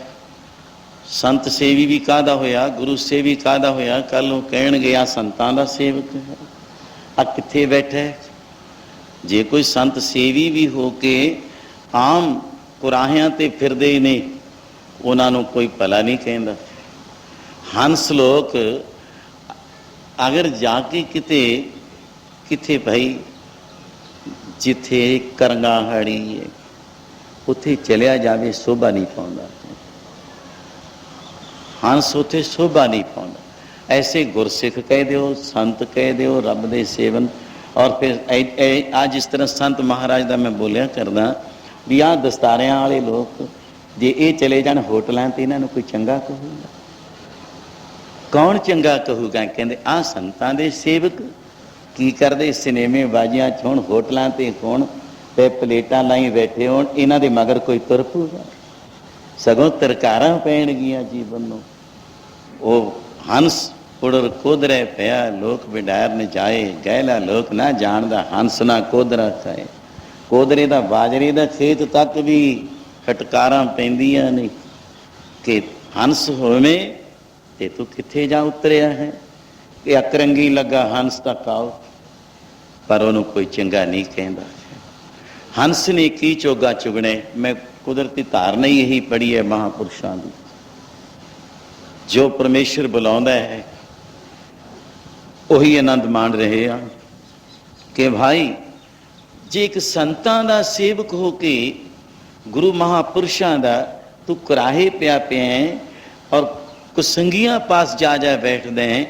ਸੰਤ ਸੇਵੀ ਵੀ ਕਾਹਦਾ ਹੋਇਆ, ਗੁਰੂ ਸੇਵੀ ਕਾਹਦਾ ਹੋਇਆ? ਕੱਲ੍ਹ ਨੂੰ ਕਹਿਣਗੇ ਆ ਸੰਤਾਂ ਦਾ ਸੇਵਕ ਹੈ, ਆ ਕਿੱਥੇ ਬੈਠਾ ਹੈ? ਜੇ ਕੋਈ ਸੰਤ ਸੇਵੀ ਵੀ ਹੋ ਕੇ ਆਮ ਕੁਰਾਹਿਆਂ 'ਤੇ ਫਿਰਦੇ ਨੇ, ਉਹਨਾਂ ਨੂੰ ਕੋਈ ਭਲਾ ਨਹੀਂ ਕਹਿੰਦਾ। ਹੰਸ ਲੋਕ ਅਗਰ ਜਾ ਕੇ ਕਿਤੇ ਭਾਈ ਜਿੱਥੇ ਕਰੰਗਾਹੜੀ ਹੈ ਉੱਥੇ ਚਲਿਆ ਜਾਵੇ, ਸ਼ੋਭਾ ਨਹੀਂ ਪਾਉਂਦਾ। ਹੰਸ ਉੱਥੇ ਸ਼ੋਭਾ ਨਹੀਂ ਪਾਉਂਦਾ। ऐसे गुरसिख कह दिओ, संत कह दिओ, रब दे सेवन। और फिर आज जिस तरह संत महाराज का मैं बोलिया करदा भी आह दस्तारियां वाले लोग जे ये चले जान होटलों तो इन्हों कोई चंगा कहूगा? कौन चंगा कहूगा? कहते आ संतां दे सेवक की करते सिनेमे बाजियां च होण, होटलों ते होण, ते प्लेटां लाई बैठे होण, इन्हां दे मगर कोई तुर पऊगा? सगों तरकारां पैणगियां जीवन नूं। वो हंस उड़र कोदरे पिया, लोक बिडार न जाए, गहला लोक ना जानदा, हंस ना कोदरा खाए। कोदरे दा बाजरे दा खेत तक भी फटकारां पैंदियां ने कि हंस होवे ते तू कित्थे जा उतरिया है, कि अकरंगी लगा हंस तक आओ, पर उन्होंने कोई चंगा नहीं कहता। हंस ने की चोगा चुगने। मैं कुदरती धारना ही यही पढ़ी है महापुरुषों की, जो परमेश्वर बुलाता है उही आनंद मान रहे हैं कि भाई जे एक संतां दा सेवक हो के गुरु महापुरुषों का तू कराहे पिया पिया और कुसंगियां पास जा बैठते हैं,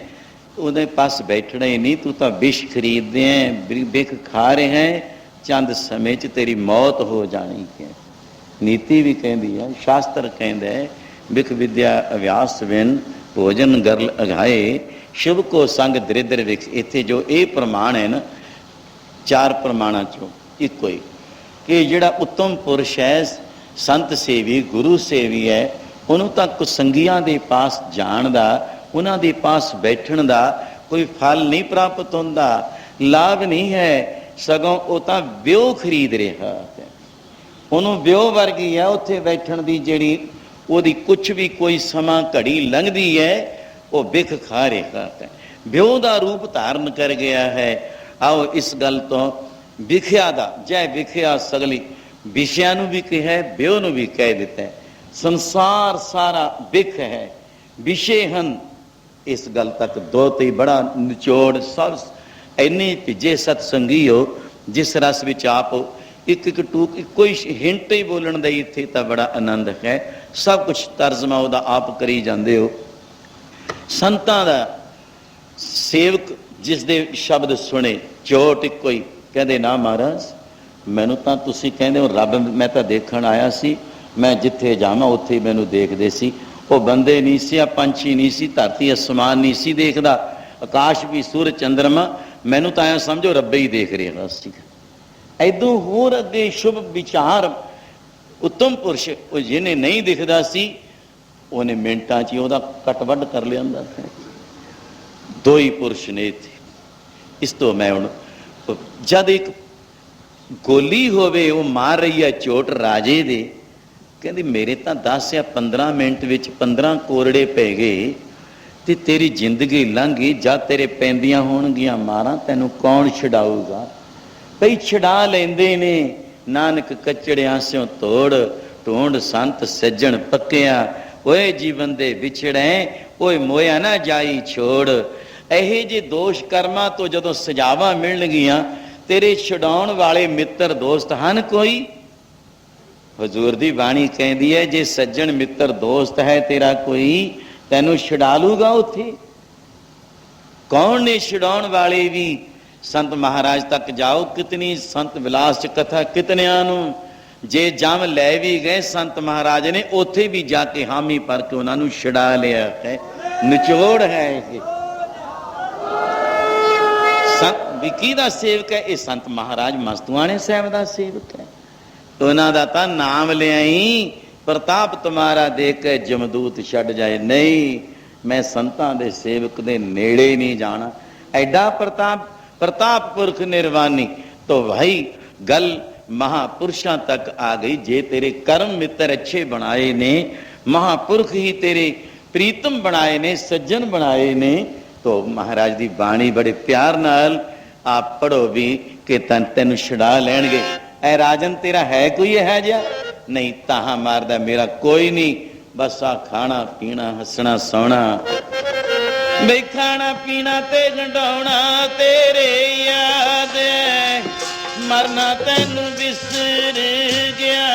उहदे पास बैठना ही नहीं, तू तो विष खरीदते हैं, बिख खा रहे हैं, चंद समय च तेरी मौत हो जानी है। नीति भी कहती है, शास्त्र कहता है, बिख विद्या अभ्यास बिन भोजन गरल अघाए, शुभ को संग दरिद्र विख। इत्थे जो ये प्रमाण है ना, चार प्रमाणों चों इको ही कि जिहड़ा उत्तम पुरुष है, संत सेवी गुरु सेवी है, उन्होंने तो कुसंगियां दे पास जाण दा, उन्हां दे पास बैठण दा कोई फल नहीं प्राप्त होंदा, लाभ नहीं है, सगों वो तो ब्योह खरीद रहा है। उन्होंने ब्योह वर्गी है उत्थे बैठण दी, जिहड़ी ओहदी कुछ भी कोई समा घड़ी लंघदी है वो बिख खा रहा है, ब्योह का रूप धारण कर गया है। आओ इस गल तो विख्या दा जै विख्या सगली विषया नूं भी कहा है, ब्योह नूं भी कह दिता है। संसार सारा बिख है, विषय हन, इस गल तक दो तो बड़ा निचोड़। सब इन्ने भिजे सतसंगी हो जिस रस विच आप एक एक टूक कोई हिंट ही बोलण दा इत्थे तां बड़ा आनंद है। सब कुछ तर्जमा उहदा आप करी जांदे हो। संतां दा सेवक जिस दे शब्द सुने चोट इको ही कहते ना महाराज मैनू तां तुसीं कहंदे हो रब मैं तां देखण आया सी, मैं जिथे जावां उत्थे मैनू देखदे सी, वो बंदे नहीं सी, पंछी नहीं सी, धरती आसमान नहीं सी देखदा, आकाश भी सूरज चंद्रमा, मैनू तां ऐ समझो रब्बे ही देख रहा सी। ऐदों होर अगे शुभ विचार उत्तम पुरुष जिन्हें नहीं दिखदा सी उन्हें मिनटां च उहदा कटवड कर लियांदा है। दो ही पुरुष ने इत्थे। इस तो मैं हुण जद एक गोली होवे वो मार रही है चोट राजे दे, कहती मेरे तो 10 या 15 मिनट विच 15 कोरड़े पै गए ते तेरी जिंदगी लंघ गई, जद तेरे पैंदियां होणगियां मारां तैनूं कौन छड़ाऊगा। कई छड़ा लेंदे ने नानक कचड़ियां स्यों तोड़, ढूंढ संत सज्जण पक्किया, ओए जीवन दे विछड़े, ओए मोया ना जाई छोड़। ਇਹੇ जे दोष कर्मां तो जदों सजावां मिलणगियां, तेरे छुड़ाउण वाले मित्र दोस्त हन कोई? हजूर दी बाणी कहती है जे सज्जन मित्र दोस्त है तेरा कोई, तैनू छुड़ा लूगा उत्थे। कौन ने छुड़ाउण वाले भी? संत महाराज तक जाओ, कितनी संत विलास च कथा कितनियां नूं जे जम लै भी गए संत महाराज ने उत्थे भी जाके हामी भर के उन्होंने छुड़ा लिया है। निचोड़ है ये विकी का सेवक है, ये संत महाराज मस्तुआणे साहब का सेवक है। उन्हों का तो नाम लिया प्रताप तुम्हारा देख के जमदूत छड़ जाए। नहीं, मैं संतां दे सेवक दे नेड़े नहीं जाना। एडा प्रताप प्रताप पुरख निर्वाणी। तो भाई गल महापुरुषों तक आ गई। जे तेरे कर्म मित्र अच्छे बनाए ने, महापुरख ही तेरे प्रीतम बनाए ने, सज्जन बनाए ने, तो महाराज की बाणी बड़े प्यार नाल आप पढ़ो भी कि तेन छुड़ा लैणगे। ऐ राजन तेरा है कोई है जा? नहीं, ताहा मारदा मेरा कोई नहीं, बस आ खाना पीना हसना सोना। बई खाना पीना ते गंढाउणा तेरे याद है, मरना तेनू बिसर गया।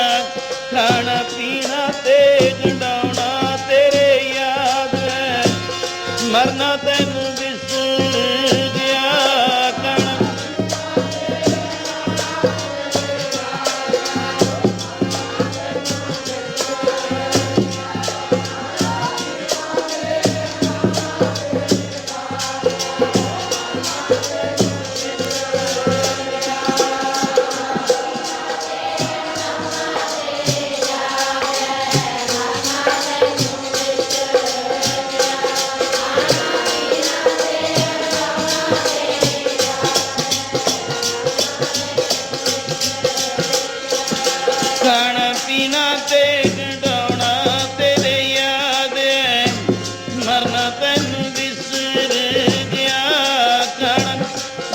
खाना पीना ते गंढाउणा तेरे याद है, मरना ते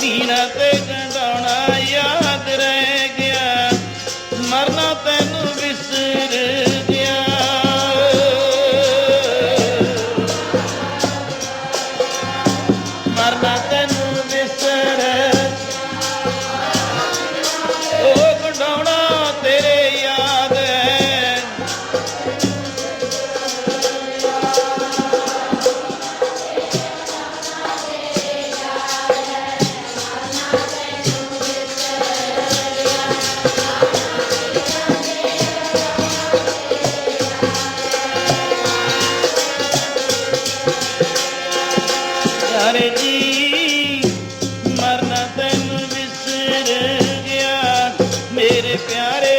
ਪੀਣਾ ਤੇ ਗੰਢਾਉਣਾ ਯਾਦ ਰਹਿ ਗਿਆ, ਮਰਨਾ ਤੈਨੂੰ ਵਿਸਰ ਗਿਆ। ਮਰਨਾ ਤੈਨੂੰ ਵਿਸਰ, ਉਹ ਗੰਢਾਉਣਾ ਤੇਰੇ ਯਾਦ ਹੈ। ਪਿਆਰੇ ਜੀ ਮਰਨਾ ਤੈਨੂੰ ਵਿਸਰ ਗਿਆ, ਮੇਰੇ ਪਿਆਰੇ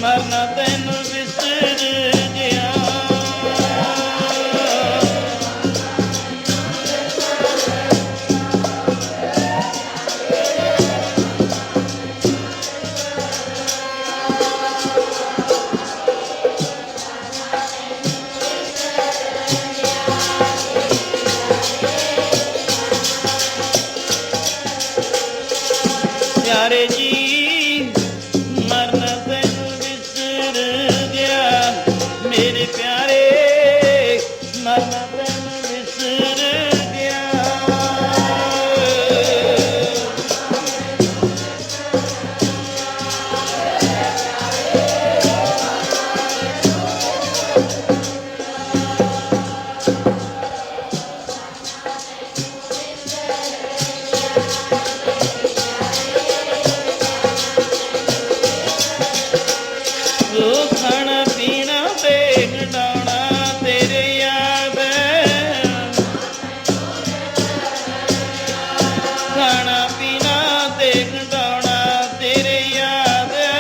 ਮਰਨਾ ਤੈਨੂੰ ਵਿਸਰ ਗਿਆ। ਪਿਆਰੇ ਜੀ ਮਰਨਾ ਤੈਨੂੰ ਵਿਸਰ ਗਿਆ, ਮੇਰੇ ਪਿਆਰੇ ਮਰਨਾ ਤੈਨੂੰ ਵਿਸਰ ਗਿਆ। ਉਹ ਖਾਣਾ ਪੀਣਾ ਤੇ ਗੰਢਾਉਣਾ ਤੇਰੇ ਯਾਦ ਹੈ, ਖਾਣਾ ਪੀਣਾ ਤੇ ਗੰਢਾਉਣਾ ਤੇਰੇ ਯਾਦ ਹੈ।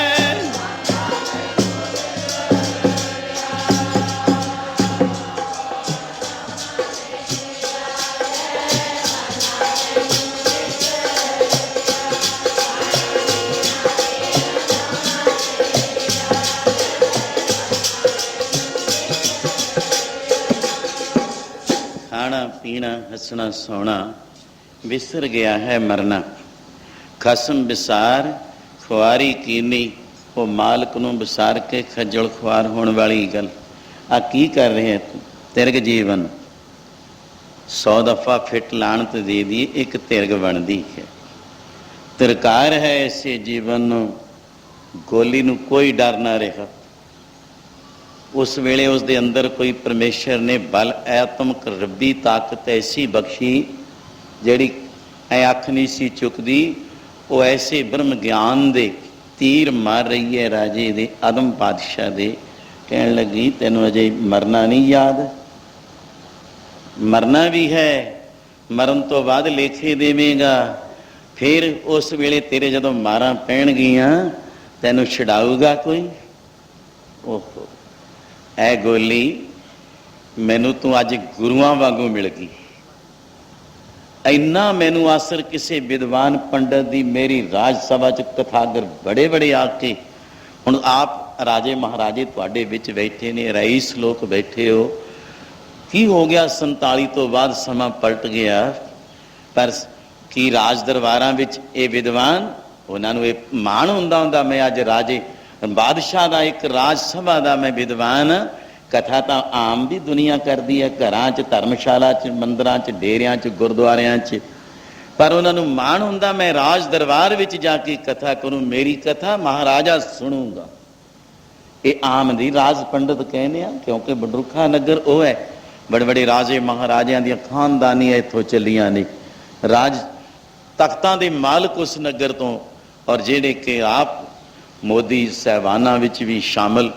ਖਾਣਾ ਪੀਣਾ ਹੱਸਣਾ ਸੋਣਾ ਵਿਸਰ ਗਿਆ ਹੈ ਮਰਨਾ, ਖਸਮ ਵਿਸਾਰ ਖੁਆਰੀ ਕੀਨੀ, ਉਹ ਮਾਲਕ ਨੂੰ ਵਿਸਾਰ ਕੇ ਖੱਜਲ ਖੁਆਰ ਹੋਣ ਵਾਲੀ ਗੱਲ। ਆ ਕੀ ਕਰ ਰਹੇ ਹੈ ਤੂੰ? ਤਿਰਗ ਜੀਵਨ 100 ਦਫਾ ਫਿੱਟ ਲਾਣਤ ਦੇ ਦੀ ਇੱਕ ਤਿਰਗ ਬਣਦੀ ਹੈ। ਤਿਰਕਾਰ ਹੈ ਇਸੇ ਜੀਵਨ ਨੂੰ, ਗੋਲੀ ਨੂੰ ਕੋਈ ਡਰ ਨਾ ਰਿਹਾ। ਉਸ ਵੇਲੇ ਉਸ ਦੇ ਅੰਦਰ ਕੋਈ ਪਰਮੇਸ਼ਰ ਨੇ ਬਲ ਆਤਮਕ ਰੱਬੀ ਤਾਕਤ ਐਸੀ ਬਖਸ਼ੀ ਜਿਹੜੀ ਐ ਅੱਖ ਨਹੀਂ ਸੀ ਚੁੱਕਦੀ। ਉਹ ਐਸੇ ਬ੍ਰਹਮ ਗਿਆਨ ਦੇ ਤੀਰ ਮਾਰ ਰਹੀ ਹੈ ਰਾਜੇ ਦੇ, ਆਦਮ ਬਾਦਸ਼ਾਹ ਦੇ। ਕਹਿਣ ਲੱਗੀ ਤੈਨੂੰ ਅਜੇ ਮਰਨਾ ਨਹੀਂ ਯਾਦ? ਮਰਨਾ ਵੀ ਹੈ, ਮਰਨ ਤੋਂ ਬਾਅਦ ਲੇਖੇ ਦੇਵੇਂਗਾ। ਫਿਰ ਉਸ ਵੇਲੇ ਤੇਰੇ ਜਦੋਂ ਮਾਰਾਂ ਪੈਣਗੀਆਂ ਤੈਨੂੰ ਛਡਾਊਗਾ ਕੋਈ? ਓਹੋ ਐ ਗੋਲੀ, ਮੈਨੂੰ ਤੂੰ ਅੱਜ ਗੁਰੂਆਂ ਵਾਂਗੂ ਮਿਲ ਗਈ। ਇੰਨਾ ਮੈਨੂੰ ਆਸਰ ਕਿਸੇ ਵਿਦਵਾਨ ਪੰਡਤ ਦੀ ਮੇਰੀ ਰਾਜ ਸਭਾ 'ਚ ਕਥਾਗਰ ਬੜੇ ਬੜੇ ਆ ਕੇ, ਹੁਣ ਆਪ ਰਾਜੇ ਮਹਾਰਾਜੇ ਤੁਹਾਡੇ ਵਿੱਚ ਬੈਠੇ ਨੇ, ਰਈਸ ਲੋਕ ਬੈਠੇ ਹੋ। ਕੀ ਹੋ ਗਿਆ 47 ਤੋਂ ਬਾਅਦ ਸਮਾਂ ਪਲਟ ਗਿਆ, ਪਰ ਕੀ ਰਾਜ ਦਰਬਾਰਾਂ ਵਿੱਚ ਇਹ ਵਿਦਵਾਨ, ਉਹਨਾਂ ਨੂੰ ਇਹ ਮਾਣ ਹੁੰਦਾ ਮੈਂ ਅੱਜ ਰਾਜੇ ਬਾਦਸ਼ਾਹ ਦਾ ਇੱਕ ਰਾਜ ਸਭਾ ਦਾ ਮੈਂ ਵਿਦਵਾਨ। ਕਥਾ ਤਾਂ ਆਮ ਵੀ ਦੁਨੀਆ ਕਰਦੀ ਹੈ, ਘਰਾਂ 'ਚ, ਧਰਮਸ਼ਾਲਾ 'ਚ, ਮੰਦਰਾਂ 'ਚ, ਡੇਰਿਆਂ 'ਚ, ਗੁਰਦੁਆਰਿਆਂ 'ਚ, ਪਰ ਉਹਨਾਂ ਨੂੰ ਮਾਣ ਹੁੰਦਾ ਮੈਂ ਰਾਜ ਦਰਬਾਰ ਵਿੱਚ ਜਾ ਕੇ ਕਥਾ ਕਰੂੰ, ਮੇਰੀ ਕਥਾ ਮਹਾਰਾਜਾ ਸੁਣੂਗਾ। ਇਹ ਆਮ ਦੀ ਰਾਜ ਪੰਡਤ ਕਹਿੰਦੇ ਆ, ਕਿਉਂਕਿ ਬਡਰੁੱਖਾ ਨਗਰ ਉਹ ਹੈ, ਬੜੇ ਬੜੇ ਰਾਜੇ ਮਹਾਰਾਜਿਆਂ ਦੀਆਂ ਖਾਨਦਾਨੀਆਂ ਇੱਥੋਂ ਚੱਲੀਆਂ ਨੇ, ਰਾਜ ਤਖਤਾਂ ਦੇ ਮਾਲਕ ਉਸ ਨਗਰ ਤੋਂ, ਔਰ ਜਿਹੜੇ ਕਿ ਆਪ ਮੋਦੀ ਸਾਹਿਬਾਨਾਂ ਵਿੱਚ ਵੀ ਸ਼ਾਮਲ,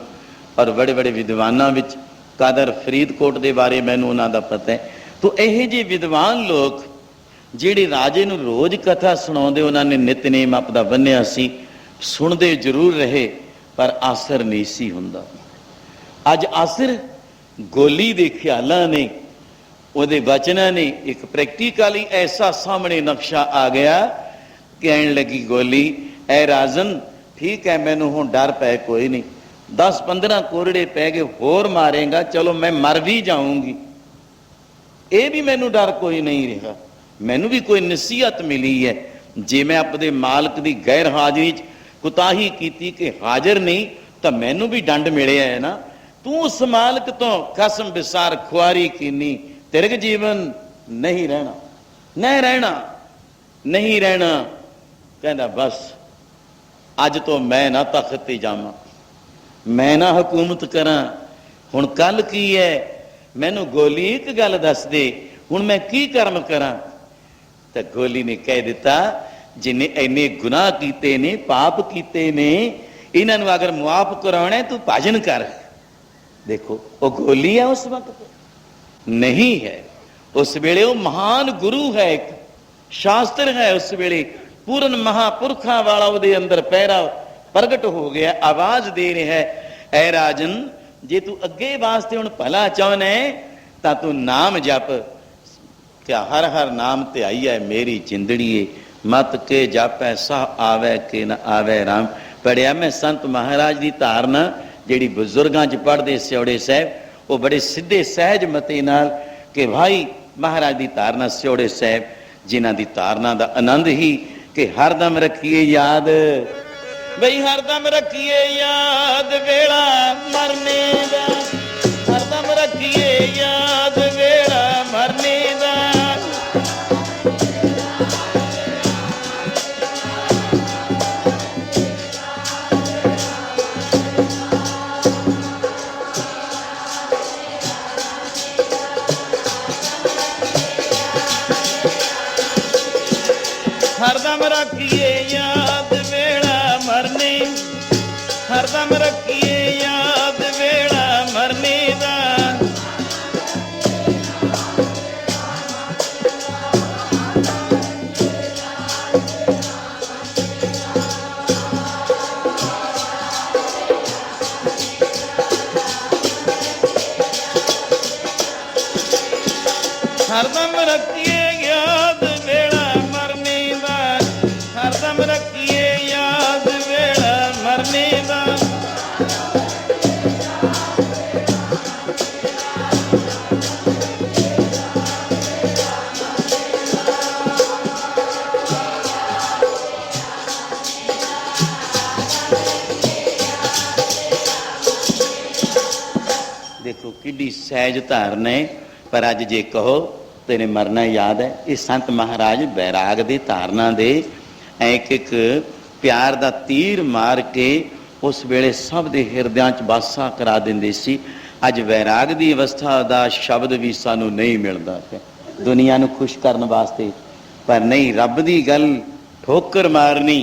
ਔਰ ਬੜੇ ਬੜੇ ਵਿਦਵਾਨਾਂ ਵਿੱਚ। ਕਾਦਰ ਫਰੀਦਕੋਟ ਦੇ ਬਾਰੇ ਮੈਨੂੰ ਉਹਨਾਂ ਦਾ ਪਤਾ ਹੈ। ਤੋ ਇਹੋ ਜਿਹੇ ਵਿਦਵਾਨ ਲੋਕ ਜਿਹੜੇ ਰਾਜੇ ਨੂੰ ਰੋਜ਼ ਕਥਾ ਸੁਣਾਉਂਦੇ, ਉਹਨਾਂ ਨੇ ਨਿਤਨੇਮ ਆਪਦਾ ਬੰਨਿਆ ਸੀ, ਸੁਣਦੇ ਜ਼ਰੂਰ ਰਹੇ ਪਰ ਆਸਰ ਨਹੀਂ ਸੀ ਹੁੰਦਾ। ਅੱਜ ਆਸਰ ਗੋਲੀ ਦੇ ਖਿਆਲਾਂ ਨੇ, ਉਹਦੇ ਵਚਨਾਂ ਨੇ, ਇੱਕ ਪ੍ਰੈਕਟੀਕਲੀ ਐਸਾ ਸਾਹਮਣੇ ਨਕਸ਼ਾ ਆ ਗਿਆ। ਕਹਿਣ ਲੱਗੀ ਗੋਲੀ, ਐ ਰਾਜਨ ਠੀਕ ਹੈ, ਮੈਨੂੰ ਹੁਣ ਡਰ ਪੈ ਕੋਈ ਨਹੀਂ, 10-15 ਕੋਰੜੇ ਪੈ ਗਏ ਹੋਰ ਮਾਰੇਗਾ, ਚਲੋ ਮੈਂ ਮਰ ਵੀ ਜਾਊਂਗੀ, ਇਹ ਵੀ ਮੈਨੂੰ ਡਰ ਕੋਈ ਨਹੀਂ ਰਿਹਾ। मैनू भी कोई नसीहत मिली है, जे मैं अपने मालक की गैर हाजिरी कुताही की कि हाजिर नहीं तो मैनू भी दंड मिले है ना। तू उस मालक तो कसम विसार खुआरी कीनी, तिरग जीवन नहीं रहना, नहीं रहना, नहीं रहना। कहना बस अज तो मैं ना तख्त ते जावां, मैं ना हुकूमत करा। हुण कल की है, मैनू गोली एक गल दस दे, हुण मैं की कर्म करा। तो गोली ने कह दिता, जिन्हें इन्ने गुनाह कीते ने, पाप कीते ने, इन्हां नूं अगर मुआफ कराउणा है तू भजन कर। देखो वो गोली है उस वक्त नहीं है, उस वेले वो महान गुरु है, एक शास्त्र है। उस वेले पूर्ण महापुरखा वाला उहदे अंदर पैरा प्रगट हो गया, आवाज दे रहा है, ऐ राजन जे तू अगे वास्ते हुण भला चाहना है तां तू नाम जप। क्या हर हर नाम ते आई है मेरी जिंदड़ीए, मत के जापै सा आवे के न आवे राम। पढ़िया मैं संत महाराज की धारना जिहड़ी बजुर्गां च पढ़दे स्योड़े साहब, वो बड़े सीधे सहज मते नाल कि भाई महाराज की धारना स्योड़े साहब जिन्हां दी धारना दा आनंद ही कि हरदम रखिए याद, बई हरदम रखिए याद वेला मरने दा, हरदम रखिए याद वेला मरने दा। हरदम रखिए याद वेला मरने, हरदम रखिए याद वेला मरने दा। हरदम रखिए याद वेला मरने दा, हरदम रखिए याद वेला मरने दा। देखो किड्डी सहज धारना है, पर अज जे कहो तेने मरना याद है। ये संत महाराज बैराग दे धारना दे एक एक प्यार दा तीर मार के उस वेले सब दे हिरदियां च वासा करा दिंदे सी। अज वैराग दी अवस्था दा शब्द भी सानू नहीं मिलदा दुनिया नू खुश करन वास्ते, पर नहीं, रब दी गल ठोकर मारनी,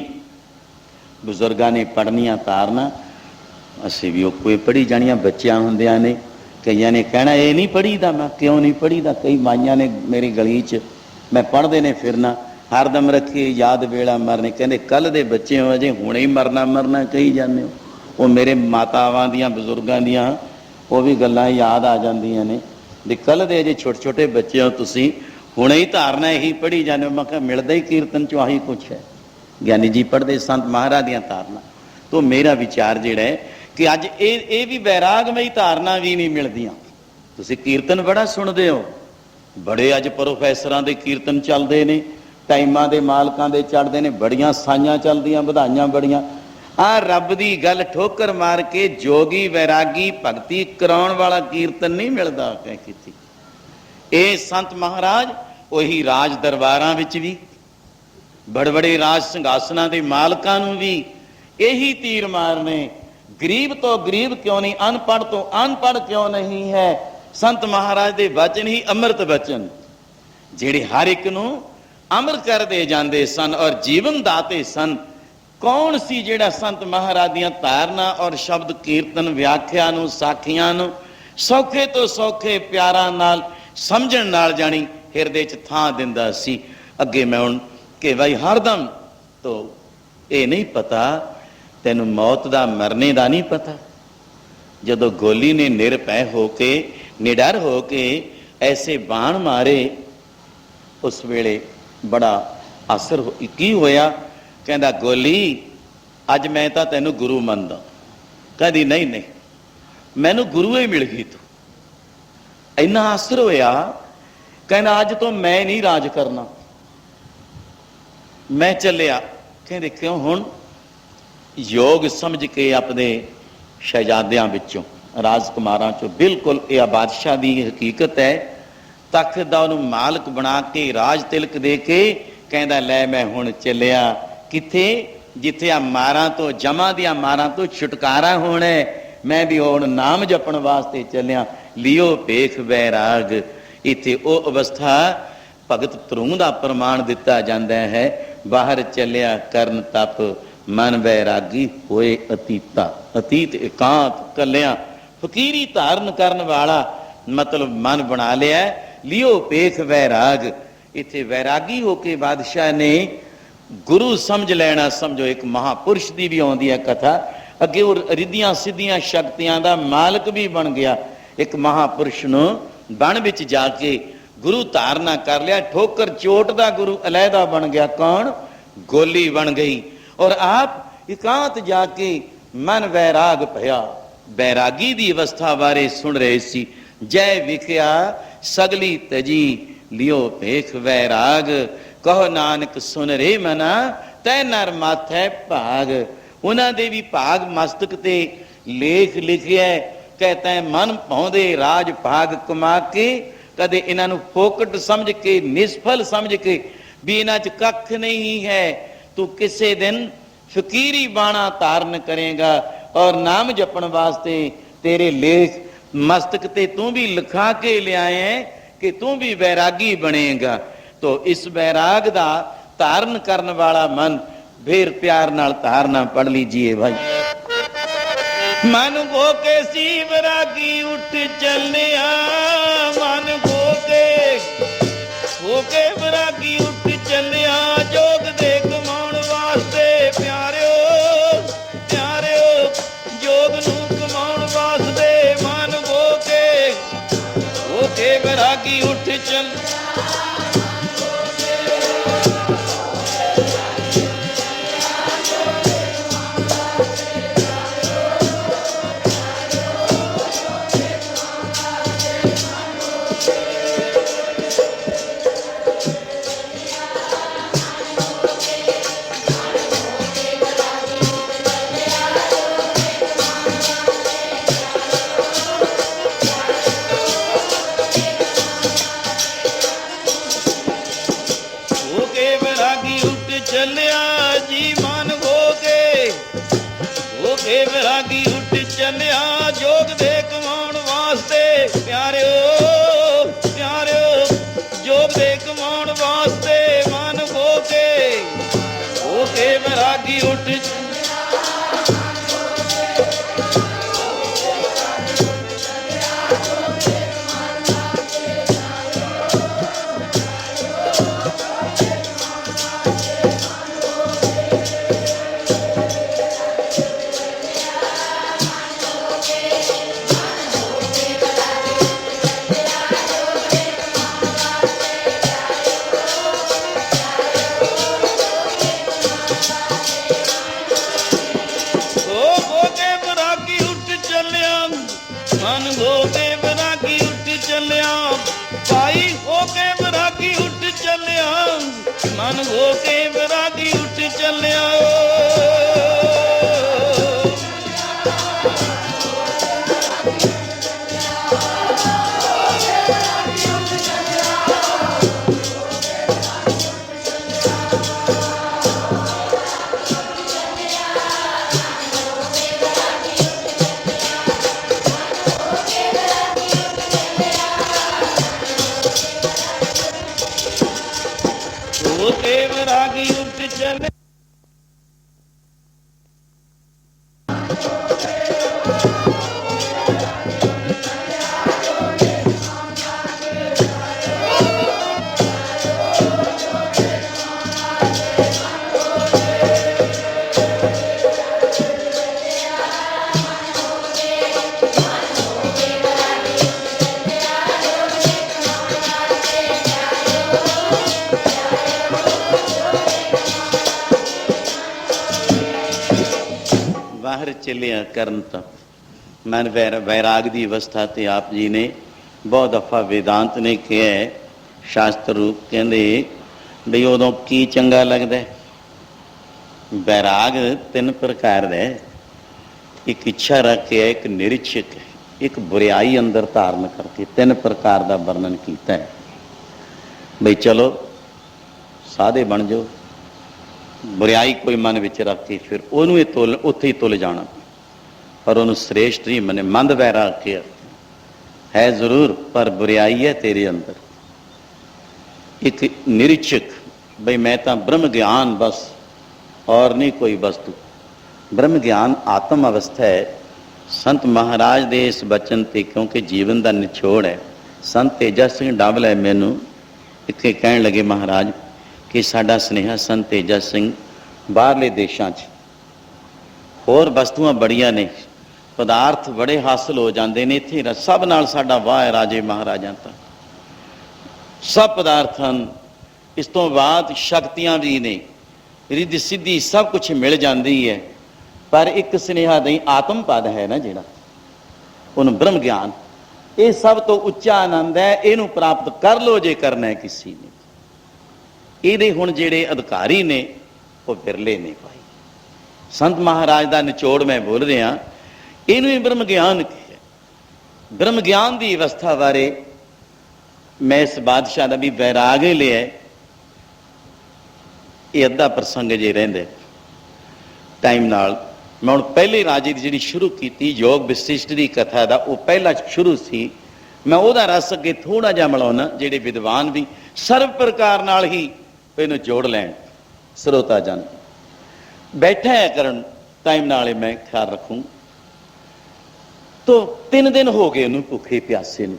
बुजुर्गां ने पढ़नियां तारना। असीं भी कोई पढ़ी जानियां बच्चियां हुंदियां ने, कईयां ने कहना ये नहीं पढ़ीदा, मैं क्यों नहीं पढ़ीदा। कई माइयां ने मेरी गली च मैं पढ़दे ने फिरना, हरदम रखिए याद वेला मरने। कहंदे कल दे बच्चे हो अजे हुणे ही मरना मरना कही जाने हो। वो मेरे मातावां दियां बजुर्गां दियां वो भी गल्लां याद आ जांदियां ने भी कल दे अजे छोटे छोटे बच्चे हो तुसीं हुणे ही धारना यही पढ़ी जाने हो। मैं कहा मिलदा ही कीर्तन चों आही कुछ है। ज्ञानी जी पढ़दे संत महाराज दियां धारना। तो मेरा विचार जिहड़ा है कि अज ये भी बैरागमई धारना भी नहीं मिलदियां। तुसीं कीर्तन बड़ा सुनदे हो, बड़े अज प्रोफैसरां दे कीर्तन चलदे ने, टाइमां दे मालकां दे चढ़दे ने, बड़ियां साइयां चलदियां, बधाइयां बड़ियां। आ रब दी गल ठोकर मार के जोगी वैरागी भगती कराउण वाला कीर्तन नहीं मिलदा। कह कीती ये संत महाराज वही राज दरबारां विच भी बड़े बड़े राज संघासनां दे मालकां नूं भी यही तीर मारने, गरीब तो गरीब क्यों नहीं, अनपढ़ तो अनपढ़ क्यों नहीं है। संत महाराज दे वचन ही अमृत वचन जिहड़े हर एक नूं अमर कर दे जाते सन और जीवन दाते सन। कौन सी जिहड़ा संत महाराज दियां धारना और शब्द कीर्तन व्याख्या नूं साखियां नूं सौखे तो सौखे प्यारां नाल समझण नाल जानी हिरदे च थां दिंदा सी। अगे मैं हुण कि भाई हरदम तो ये नहीं पता, तैनूं मौत दा मरने दा नहीं पता। जदों गोली ने निरभै होके निडर होके ऐसे बाण मारे उस वेले बड़ा असर की होया। कहंदा गोली अज मैं तां तैनूं गुरु मनदा। कहदी नहीं नहीं मैनूं गुरु ही मिल गई। तू इन्ना असर होया। कहना अज तो मैं नहीं राज करना, मैं चलिया। कहते क्यों? हुण योग समझ के अपने शहजादियां विचों, राजकुमारां चों, बिल्कुल यह बादशाह की हकीकत है। तख्त दा उहनूं मालक बना के राज तिलक दे के कहंदा लै मैं हुण चलिया किथे? जिथे आ मारां तो, जमा दियां मारां तो छुटकारा होना है। मैं भी हुण नाम जपण वास्ते चलिया। लियो भेख बैराग। इत्थे वो अवस्था भगत धरू का प्रमाण दिता जाता है। बाहर चलिया करन तप मन बैरागी होए अतीता। अतीत एकांत कलिया फकीरी धारण करन वाला मतलब मन बना लिया। लियो भेख बैराग। इत्थे वैरागी होके बादशाह ने गुरु समझ लेना। समझो एक महापुरुष की भी आउंदी है कथा। अगे वो रिद्धियां सिद्धियां शक्तियां का मालक भी बन गया। एक महापुरुष नूं बन विच जाके गुरु धारणा कर लिया। ठोकर चोट का गुरु अलहदा बन गया। कौन? गोली बन गई। और आप एकांत जाके मन वैराग भया। बैरागी की अवस्था बारे सुन रहे सी। जय विख्या सगली तजी लियो भेख वैराग। कहो नानक सुन रे मना तै नर माथै भाग। उन्हां दे भी भाग मस्तक ते लेख लिखिया कहता है मन पाउंदे राज भाग कमा के कदे इन्हां नूं फोकट समझ के निष्फल समझ के भी इन्हां च कख नहीं है। तू किसे दिन फकीरी बाणा धारण करेगा और नाम जपण वास्ते तेरे लेख मस्तक ते तू भी लिखा के लियाए है कि तू भी बैरागी बनेगा। तो इस बैराग दा धारण करने वाला मन फिर प्यार नाल धारणा पढ़ लीजिए भाई। मन गो के सी बैरागी उठ चलिया। मन गो के बैरागी उठ चलिया। जोग दे कमाउण वास्ते प्यारिओ प्यारिओ जोग नूं कमाउण वास्ते मन गो के बैरागी उठ चल। चलिया जी मन हो के बैरागी उठ चलिया। जोग दे कमाउण वास्ते प्यारिओ प्यारिओ जोग दे कमाउण वास्ते मन हो के बैरागी उठ। मन हो के बैरागी उठ चलिया। बैरागी उठ चले। बाहर चलिया करन तप मन वैराग की अवस्था ते आप जी ने बहुत दफा वेदांत ने कहा है शास्त्र रूप कहते बई उदों की चंगा लगता है बैराग तीन प्रकार का है। एक इच्छा रख के, एक निरीक्षक है, एक बुराई अंदर धारण करके, तीन प्रकार का वर्णन किया है। बई चलो साधे बन जाओ, बुराई कोई मन विच रख के फिर उन्होंने तुल उत्थे ही तुल जाना, पर उन्होंने श्रेष्ठ नहीं मने। मंद बैराग के है जरूर, पर बुराई है तेरे अंदर। एक निरीक्षक, बई मैं तो ब्रह्म ज्ञान बस और नहीं कोई वस्तु। ब्रह्म ज्ञान आत्म अवस्था है। संत महाराज दे इस बचन ते, क्योंकि जीवन का निचोड़ है, संत तेजा सिंह डाबल है मैनू इत्थे कहन लगे महाराज कि साडा स्नेहा संत तेजा सिंह बाहरले देशों होर वस्तुआं बड़ियां ने, पदार्थ बड़े हासिल हो जाते हैं, इत्थे सब नाल साडा वाह है राजे महाराजा तक, सब पदार्थ हैं। इस तो बाद शक्तियां भी ने, रिद्धि सिद्धि सब कुछ मिल जाती है, पर एक स्नेहा नहीं आत्म पद है ना जिहड़ा, उन ब्रह्म ज्ञान, ये सब तो उच्चा आनंद है। इनू प्राप्त कर लो जे करना है किसी ने। ये हुण जिहड़े अधिकारी ने वो बिरले ने भाई। संत महाराज का निचोड़ मैं बोल रहा, इनू ही ब्रह्म ज्ञान कहा। ब्रह्म ज्ञान की अवस्था बारे मैं इस बादशाह का भी बैराग ही लिया। ये अद्धा प्रसंग जे रहिंदे टाइम नाल, मैं हुण पहले राजे की जिहड़ी शुरू की योग विशिष्ट की कथा का, वो पहला शुरू सी। मैं वह रस अगे थोड़ा जिहा मिलाउना, जिहड़े विद्वान भी सर्व प्रकार नाल ही इनू जोड़ लैन, श्रोता जन बैठा है करन टाइम नाल मैं ख्याल रखूँ। तो 3 दिन हो गए उन्होंने भुखे प्यासे ने।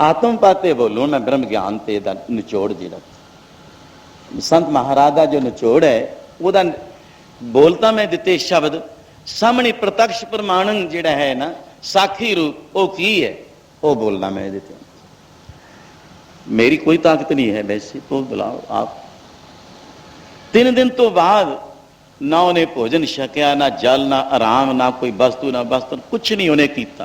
आत्म पाते बोलो मैं ब्रह्म ज्ञान ते दा निचोड़ जिहड़ा संत महाराज का जो निचोड़ है, वह बोलता मैं दिते शब्द सामने प्रत्यक्ष प्रमाणन जिहड़ा है ना, साखी रूप, वो की है, वो बोलना मैं दिते। मेरी कोई ताकत नहीं है वैसे, तो बुलाओ आप। 3 दिन तो बाद ना उन्हें भोजन छकिया, ना जल, ना आराम, ना कोई वस्तु, ना वस्त्र, कुछ नहीं उन्हें किया।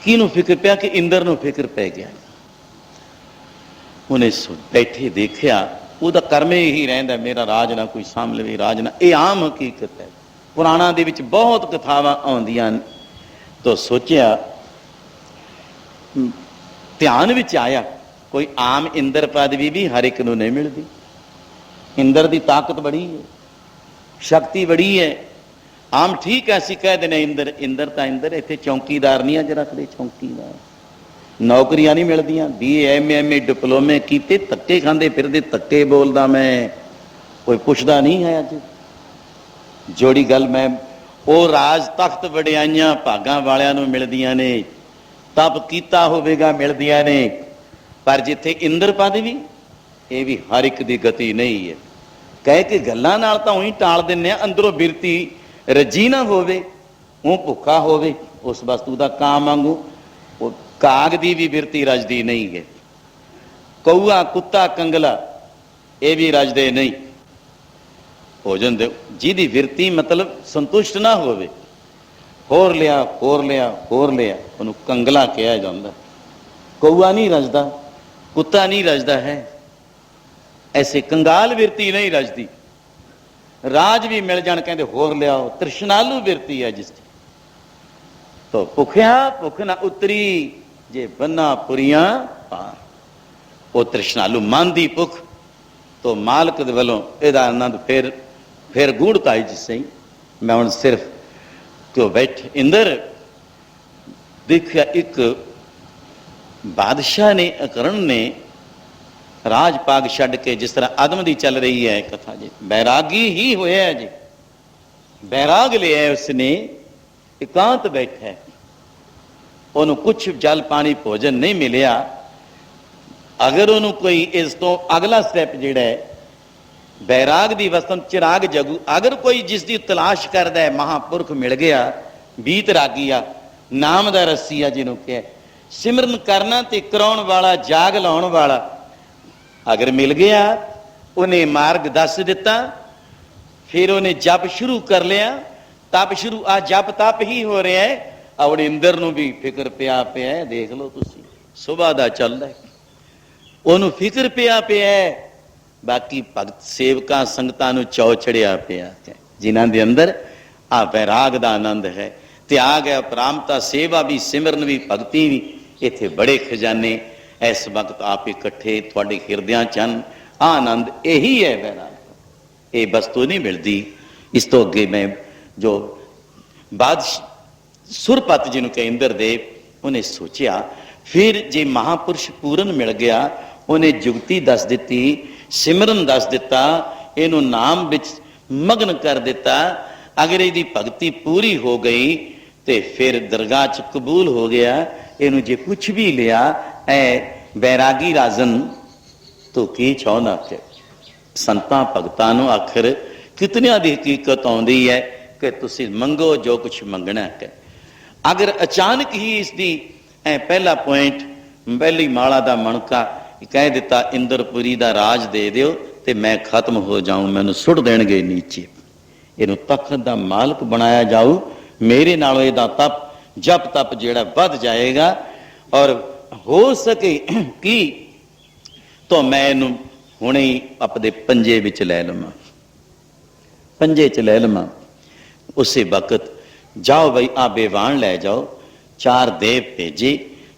किनू फिक्र पिया कि इंद्र नूं फिक्र पै गया। उन्हें बैठे देखिया, वह कर्म ही रहिंदा मेरा राज ना कोई साम लवे, राज ना। ये आम हकीकत है, पुराणों दे विच बहुत कथावां आउंदियां। तो सोचिया, ध्यान विच आया कोई आम इंद्र पदवी भी हर एक नूं नहीं मिलती। इंद्र की ताकत बड़ी है, शक्ति बड़ी है। आम ठीक है असीं कह देने इंद्र इंद्र तो इंद्र, इत्थे चौकीदार नहीं अज रखते, चौकीदार नौकरियां नहीं मिलदियां। BA MA डिप्लोमे कीते, धक्के खांदे फिरदे, धक्के बोलदा मैं, कोई पुछदा नहीं है। अज जोड़ी गल मैं, वो राज तख्त वडियाइयां भागां वालियां नूं मिलदियां ने, तप कीता होवेगा मिलदियां ने, पर जिथे इंद्र पदवी ये भी हर एक की गति नहीं है। कह के गल्लां नाल तां उही टाल दिंदे आ, अंदरों बिरती रजी ना होवे, वो भुखा होवे उस वस्तु का कां वांगू, वो काग दी भी बिरती रजदी नहीं है। कौआ कुत्ता कंगला ये भी रजदे नहीं। भोजन दे जिहदी बिरती मतलब संतुष्ट ना होवे, होर लिया होर लिया होर लिया, उन्होंने कंगला कहा जाता। कौआ नहीं रजदा, कुत्ता नहीं रजदा है, ऐसे कंगाल बिरती नहीं रजदी। राज भी मिल जान कहते होर लियाओ, तृष्णालु बिरती है जिसकी। तो भुखिया भुख ना उतरी जे बन्ना पुरिया पार, वो तृष्णालु मन दी भुख। तो मालक दे वलों इहदा आनंद फिर गूढ़ता है जिससे मैं हुण सिर्फ क्यों बैठ इंद्र देखिया। एक बादशाह ने अकरण ने राज पाग छड्ड के, जिस तरह आदम दी चल रही है कथा जी, बैरागी ही होया है जी, बैराग लिया है उसने, एकांत बैठा है, उन्होंने कुछ जल पानी भोजन नहीं मिलिया। अगर उन्होंने कोई इस तो अगला स्टैप जिहड़ा है बैराग दी वस्तन चिराग जगू, अगर कोई जिसकी तलाश करता है महापुरख मिल गया, बीत रागिया नाम दा रस्सी जिन्हों कहा, सिमरन करना ते कराउण वाला, जाग लाउण वाला, अगर मिल गया उन्हें मार्ग दस दिता, फिर उन्हें जप शुरू कर लिया, तप शुरू आ जप तप ही हो रहा है। और इंद्र नूं भी फिक्र पिया पिया है, देख लो तुसीं सुबह दा चलदा है, उन्होंने फिक्र पिया पिया है बाकी भगत सेवकां संगतां नूं चौ चढ़िया पिया है, जिन्हां दे अंदर आ वैराग दा आनंद है, त्याग है, अपरामता, सेवा भी, सिमरन भी, भगती भी। इत्थे बड़े खजाने इस वक्त आप इकट्ठे तुहाडे हिरदियां च हन। आनंद यही है वैराग, ये वस्तु नहीं मिलती। इस तो अगे मैं जो बादशाह सुरपत जिन्हों कहे इंद्रदेव, उन्हें सोचा फिर जे महापुरुष पूरन मिल गया, उन्हें जुगती दस दी, सिमरन दस दिता, इनू नाम विच मगन कर दिता। अगर यदि भगती पूरी हो गई तो फिर दरगाह च कबूल हो गया। इनू जे कुछ भी लिया ऐ बैरागी राजन तो की चाहना है। संतां भगतां नूं आखिर कितनियां दी हकीकत आउंदी है कि तुसीं मंगो जो कुछ मंगना है। अगर अचानक ही इसकी पहला पॉइंट पहली माला का मणका कह दिता इंद्रपुरी का राज दे दिओ तो मैं खत्म हो जाऊं, मैनू सुट देणगे नीचे, इनू तखत का मालक बनाया जाऊ, मेरे नालों इहदा तप जप तप जिहड़ा वध जाएगा और हो सके कि तो मैं इनू हुणे ही अपने पंजे विच लै लवां, पंजे च लै लवां। उसे वक्त जाओ बई आ बेवान लै जाओ, चार देव भेजे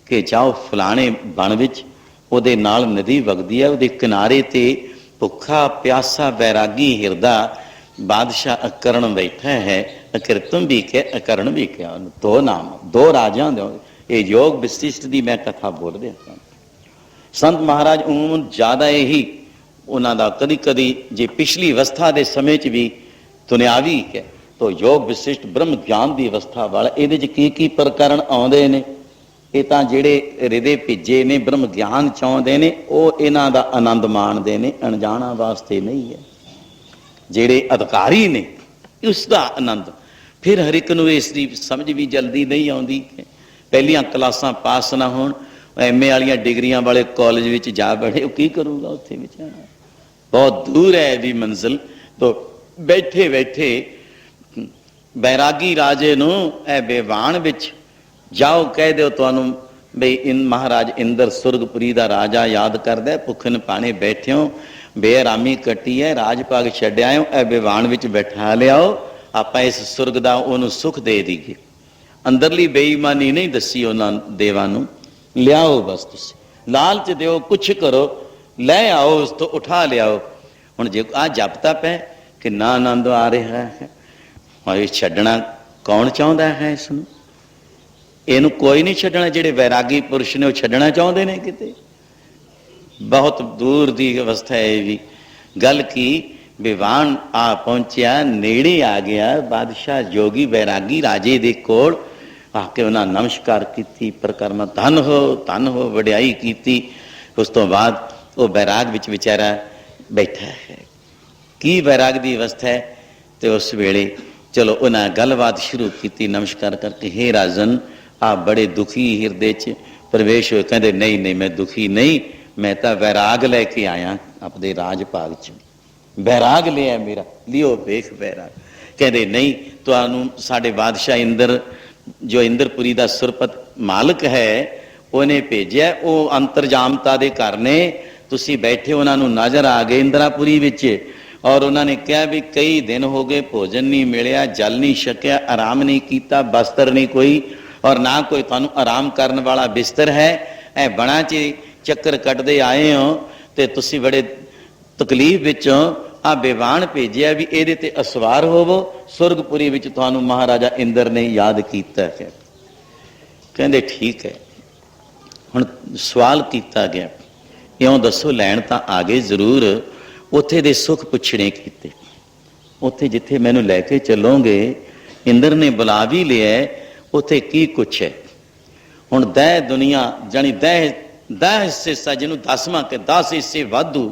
कि जाओ फलाने बण विच उहदे नाल नदी वगदी है, उहदे किनारे ते भुखा प्यासा बैरागी हिरदा बादशाह अकरण बैठा है। अकृतम भी क्या अकरण भी क्या, दो नाम दो राजा दो। ये योग विशिष्ट की मैं कथा बोल रहा। संत महाराज उमूमन ज़्यादा यही उन्होंने कदी कदी जे पिछली अवस्था के समय च भी दुनियावी है तो योग विशिष्ट ब्रह्म ज्ञान की अवस्था वाला ये की प्रकरण आते हैं। ये तो जेड़े हृदय भिजे ने ब्रह्म ज्ञान चाहते हैं वो इन्हों का आनंद माणते हैं, अनजाना वास्ते नहीं है। जेड़े अधिकारी ने उसका आनंद फिर हर एक नूं इसकी समझ भी जल्दी नहीं आती। पहलियां क्लासां पास ना होण, MA वाली डिग्रियां वाले कॉलेज में जा बैठे, वो की करूँगा उत्थे बेचारा, बहुत दूर है भी मंजिल। तो बैठे बैठे बैरागी राजे नूं ए बेवान विच जाओ कह दो तुहानूं बई इन महाराज इंद्र सुरगपुरी का राजा याद करदा, भुखन पाने बैठे हो, बेआरामी कटी है, राज भाग छड्डिया हो, ए बेवान विच बैठा लियाओ, आपां इस सुरग दा उहनूं सुख दे दईए। अंदरली बेईमानी नहीं दसी उन्होंने देवां नूं, लियाओ बस तुसीं लालच दिओ, कुछ करो, लै आओ, उस तो उठा लियाओ। हुण जे आ जप तप है कि ना आनंद आ रहा है, और छड्डना कौन चाहुंदा है इसनूं? इनू कोई नहीं छड्डना। जिहड़े वैरागी पुरुष ने वो छड्डना चाहुंदे ने किते, बहुत दूर की अवस्था है। भी गल की विवान आ पहुंचा, नेड़े आ गया बादशाह जोगी वैरागी राजे दे कोल आके उन्हें नमस्कार की, परिक्रमा धन हो, वड्याई की। उस तो बाद वो बैराग विच विचारा बैठा है, की बैराग की अवस्था है। तो उस वेले चलो उन्हें गलबात शुरू की, नमस्कार करके, हे राजन आप बड़े दुखी हिरदे च प्रवेश हो। कहते नहीं नहीं मैं दुखी नहीं, मैं तो वैराग लैके आया अपने राज भाग च, बैराग लिया मेरा, लियो वेख बैराग। कहते नहीं तुहानूं साडे बादशाह इंद्र जो इंद्रपुरी का सुरपत मालिक है उन्हें भेजा, वो अंतरजामता दे घर ने, तुसी बैठे उन्होंने नज़र आ गए इंद्रापुरी विच, और उन्होंने कहा भी कई दिन हो गए भोजन नहीं मिलिया, जल नहीं छकिया, आराम नहीं किया, बस्तर नहीं कोई, और ना कोई तुहानूं आराम करने वाला बिस्तर है। ए बणा च चक्कर कटते आए हो तो तुसी बड़े तकलीफ विचों आ बेवान भेजिया भी ये ते असवार होवो, सुरगपुरी विच तुहानूं महाराजा इंद्र ने याद किया है। कहते ठीक है। हुण सवाल किया गया, इउं दसो लैण तां आ गए जरूर, उत्थे दे सुख पुछणे कीते, उत्थे जिथे मैनूं लैके चलोगे इंद्र ने बुला भी लिया, उत्थे की कुछ है। हुण दै दुनिया जानी दै हिस्सा जिन्हों 10वां के 10 हिस्से वाधू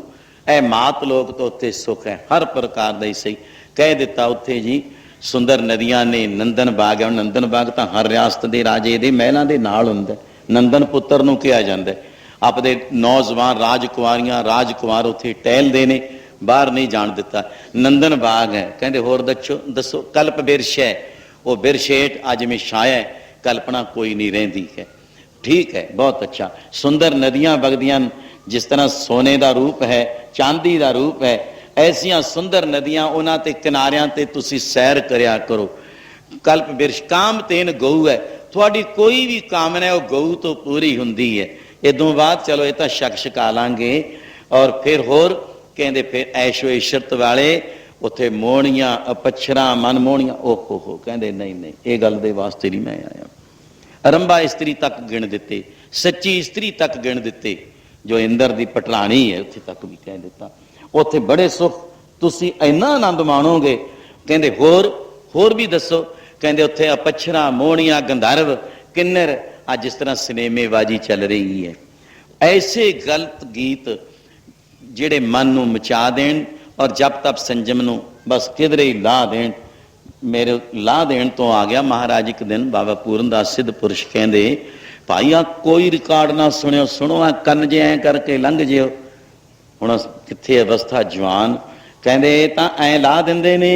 ए मात लोग तो उत्थे सुख है हर प्रकार का ही सही कह दिता। उत्थे जी सुंदर नदियां ने, नंदन बाग है, नंदन बाग तो हर रियासत के राजे दे महलों के नाल हुंदा, नंदन पुत्र नूं कहा जाता है। अपने नौजवान राजकुमारियां राजकुमार उत्थे टहलदे ने, बाहर नहीं जान दिता। नंदन बाग है, कहते होर दसो कल्प बिरछ है, वो बिरछेठ अज में छाया है, कल्पना कोई नहीं रहिंदी है। ठीक है, बहुत अच्छा। सुंदर नदियां बगदियां जिस तरह सोने का रूप है, चांदी का रूप है, ऐसियां सुंदर नदियां उन्हां ते किनारियां ते तुसी सैर करया करो। कल्प बिरश काम तेन गऊ है, थोड़ी कोई भी कामना है वह गऊ तो पूरी हुंदी है। इदों बाद चलो ये तो शक छका लांगे। और फिर होर कहते फिर ऐशो इशरत वाले उत्थे मोहणियां अपच्छरा मन मोहणियां ओहो हो कहते नहीं नहीं ये गल दे वास्ते नहीं मैं आया। रंबा इस्त्री तक गिण दिते, सच्ची इस्त्री तक गिण दिते, जो इंदर दी पटराणी है उत्थे तक भी कह दिता। उत्थे बड़े सुख तुसी इन्ना आनंद माणोगे। कहते होर भी दसो। कहते उत्थे अपच्छरा मोहणियां गंधर्व किन्नर आज जिस तरह सिनेमेबाजी चल रही है, ऐसे गलत गीत जिहड़े मन नूं मचा देण और जब तब संजम नूं बस किधरे ही ला देण। मेरे ला देण तो आ गया महाराज। एक दिन बाबा पूरनदास सिद्ध पुरुष कहते भाई आ कोई रिकॉर्ड ना सुनियो, सुनो आ कन जे ऐ करके लंघ जिओ। हुण कित्थे अवस्था जवान कहते तां ऐ ला दिंदे ने,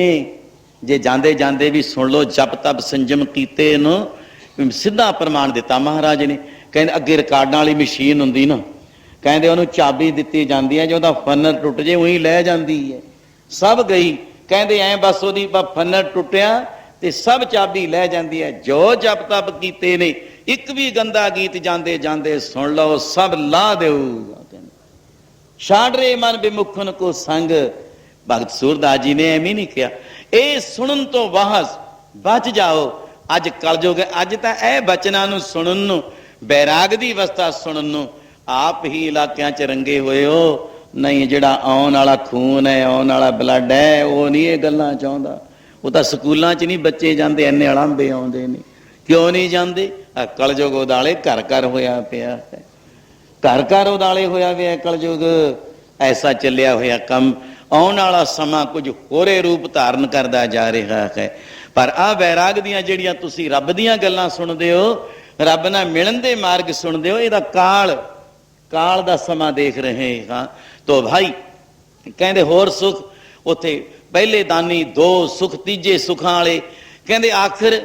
जे जांदे जांदे भी सुन लो जप तप संजम कीते न सीधा प्रमाण दिता महाराज ने। कहते अगे रिकॉर्डां वाली मशीन हुंदी ना, कहते उन्होंने चाबी दी जाती है, जो फनर टुट जे उही लै जाती है, सब गई। कहते ऐ बस वो फनर टुटिया तो सब चाबी लै जाती है। जो जप तप कीते ने एक भी गंदा गीत जाते जाते सुन लो सब ला देऊगा। छाड़ रे मन विमुखन को संग, भगत सूरदास जी ने एवं नहीं किया। ये सुनन तो वाहस बच जाओ। अज कलयुग अज तो यह बचना सुनन बैराग की अवस्था सुनन आप ही इलाकों च रंगे हुए हो। नहीं जिहड़ा आउण वाला खून है, आउण वाला ब्लड है, वो नहीं ये गल्लां चाहुंदा। वो तो स्कूलों च नहीं बच्चे जाते, इन्ने अलांभे आउंदे ने। क्यों नहीं जाते? कलयुग उदाले घर घर होया पिया है, घर घर उदाले होया पिया कलयुग। ऐसा चलिया होया कम। आउण वाला समा कुछ होरे रूप धारण करता जा रहा है। पर आ बैराग दियां जिहड़ियां तुसीं रब दियां गल्लां सुणदे हो, रब नाल मिलन दे मार्ग सुणदे हो, इहदा काल दा समा देख रहे हाँ। तो भाई कहते होर सुख उत्थे पहले दानी, दो सुख तीजे सुखां वाले। कहते आखिर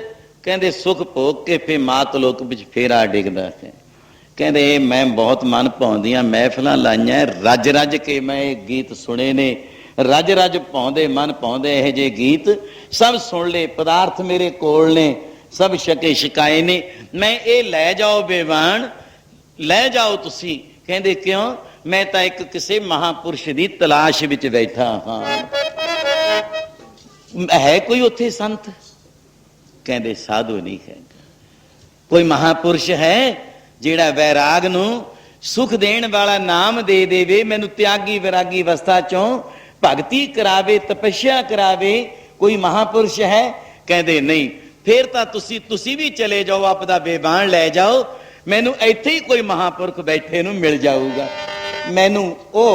कहते सुख भोग के फिर मात लोक विच फेरा डिगदा है। कहते मैं बहुत मन भाउंदियां महफिलां लाइयां, रज रज के मैं गीत सुने ने, रज रज पाउंदे मन पाउंदे यह जे गीत सब सुन ले। पदार्थ मेरे कोल ने, सब छके छकाए ने। मैं ये लै जाओ बेवान, लै जाओ तुसी। कहते क्यों? मैं तो एक किसी महापुरुष की तलाश विच बैठा हाँ। है कोई उत्थे संत? कहते साधु नहीं है। कोई महापुरुष है जिहड़ा वैराग नूं सुख देण वाला नाम दे देवे, मैनू त्यागी वैरागी अवस्था चों भगती करावे, तपस्या करावे? कोई महापुरुष है? कहते नहीं। फिर तो तुसी भी चले जाओ, आपदा बेबान लै जाओ, मैनू इत्थे ही कोई महापुरख बैठे नूं मिल जाऊगा। मैनू ओ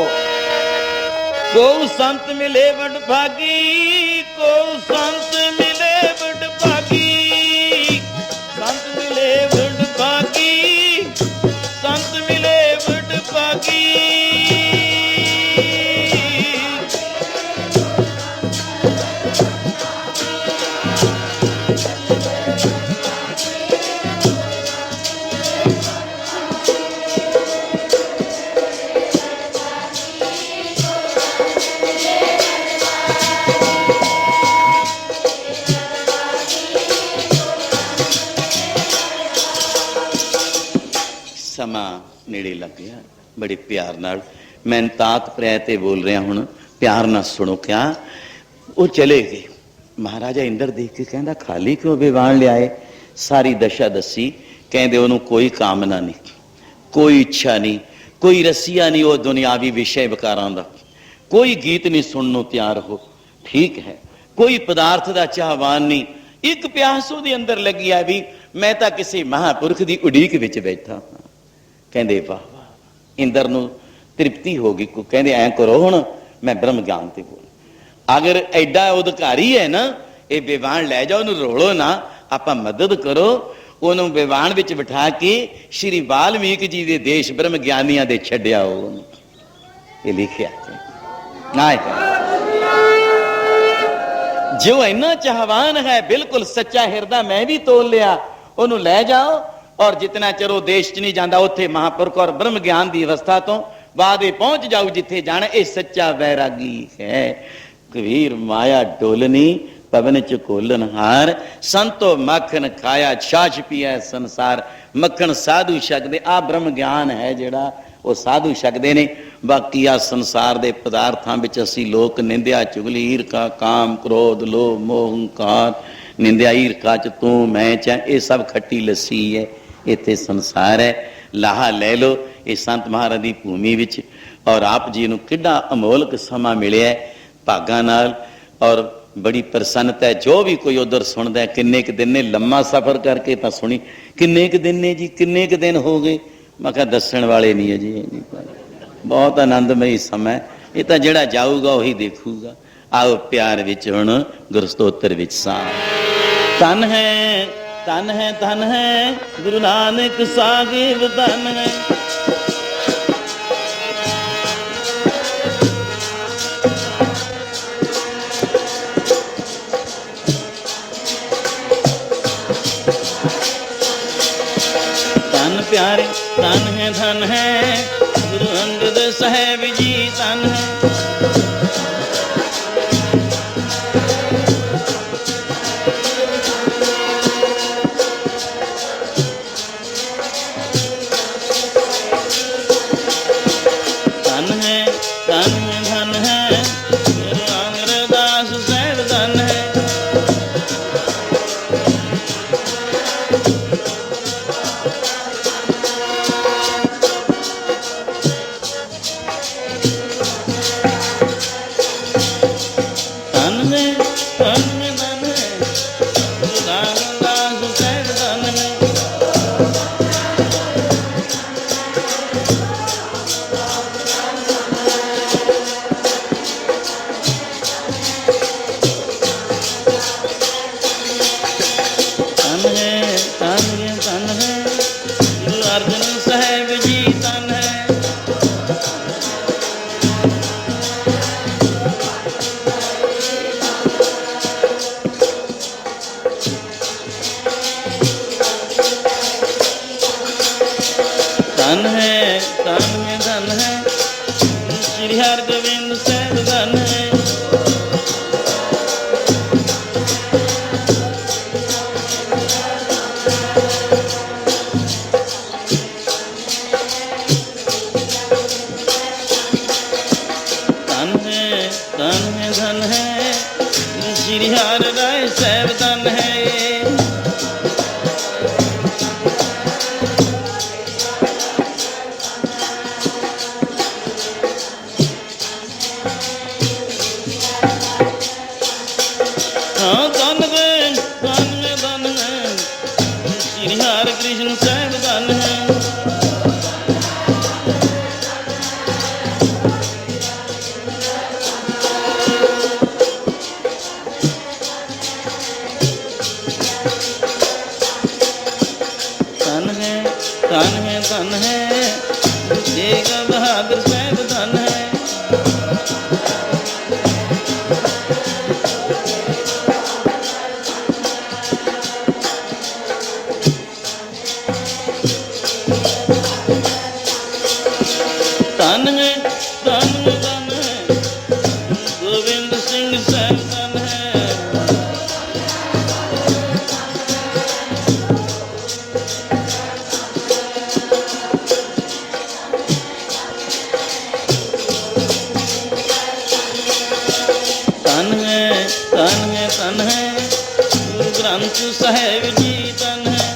को संत मिले बड़ भागी, को संत मिले बड़ भागी, संत मिले बड़ भागी, संत मिले बड़ भागी। समा नेड़े लग गया। बड़े प्यार नाल मैं ताक प्रै ते बोल रहा हूँ, प्यार ना सुनो क्या। वो चले गए। महाराजा इंदर देख के कहता खाली क्यों बेवान लियाए? सारी दशा दसी। कहते उन्होंने कोई कामना नहीं, कोई इच्छा नहीं, कोई रसिया नहीं वो दुनियावी विषय विकारां दा, कोई गीत नहीं सुनने तैयार हो। ठीक है, कोई पदार्थ का चाहवान नहीं। एक प्यास उहदे अंदर लगी है भी मैं तो किसी महापुरख की उड़ीक विच बैठा हाँ। कहते वाह वाह, इंदर नूं तृप्ति हो गई। कहते ऐ करो हुण मैं ब्रह्म ज्ञान ते बोल। अगर एडा उदकारी है ना, ये बेवान लै जाओ, उन्होंने रोलो ना, आपां मदद करो। उन्होंने बेवान विच बिठा के श्री वाल्मीकि जी के देश ब्रह्म ज्ञानियां दे छड्डिया। ये लिखिया जो इन्ना चाहवान है, बिल्कुल सच्चा हिरदा मैं भी तोल लिया, उन्होंने लै जाओ। और जितना चरो देश च नहीं जाता उत्थे महापुरख और ब्रह्म ज्ञान की अवस्था तो वादे पहुंच जाऊ जिथे जाना, ये सच्चा बैरागी है। कबीर माया डोलनी पवन च कोलन हार, संतो मक्खन खाया छाछ पिया संसार। मक्खन साधु छकदे, आ ब्रह्म ज्ञान है जिहड़ा वो साधु छकदे ने। बाकी आ संसार दे पदार्थां विच असीं लोक निंदिया चुगली ईरखा काम क्रोध लोभ मोह हंकार, निंदिया ईरखा च तू मैं च, ये सब खट्टी लस्सी है। इत्थे संसार है, लाहा लै लो ये संत महाराज की भूमि विच। और आप जी नूं किड्डा अमोलक समा मिलिया है भागां नाल, और बड़ी प्रसन्नता है। जो भी कोई उधर सुनता है, किन्ने क दिन ने लम्मा सफर करके तो सुनी, किन्ने क दिन ने जी, किन्ने क दिन हो गए। मैं कहा दस्सण वाले नहीं है जी, बहुत आनंदमयी समय। ये तो जिहड़ा जाऊगा वही देखूगा। आओ प्यार विच हुण गुरस्तोत्र विच सां। धन है धन है धन है गुरु नानक साहिब धन है। प्यारे धन है गुरु अंगद साहेब जी धन है। धन है धन है गुरु अमरदास साहेब धन है। धन है श्री हरगोबिंद साहिब धन है। धन है श्री हर राय साहिब धन है। धन है श्री हर कृष्ण साहिब धन है। धन है तेग बहादुर साहिब धन है। धन है गोविंद सिंह साहिब धन है। धन है गुरु ग्रंथ साहिब जी धन है।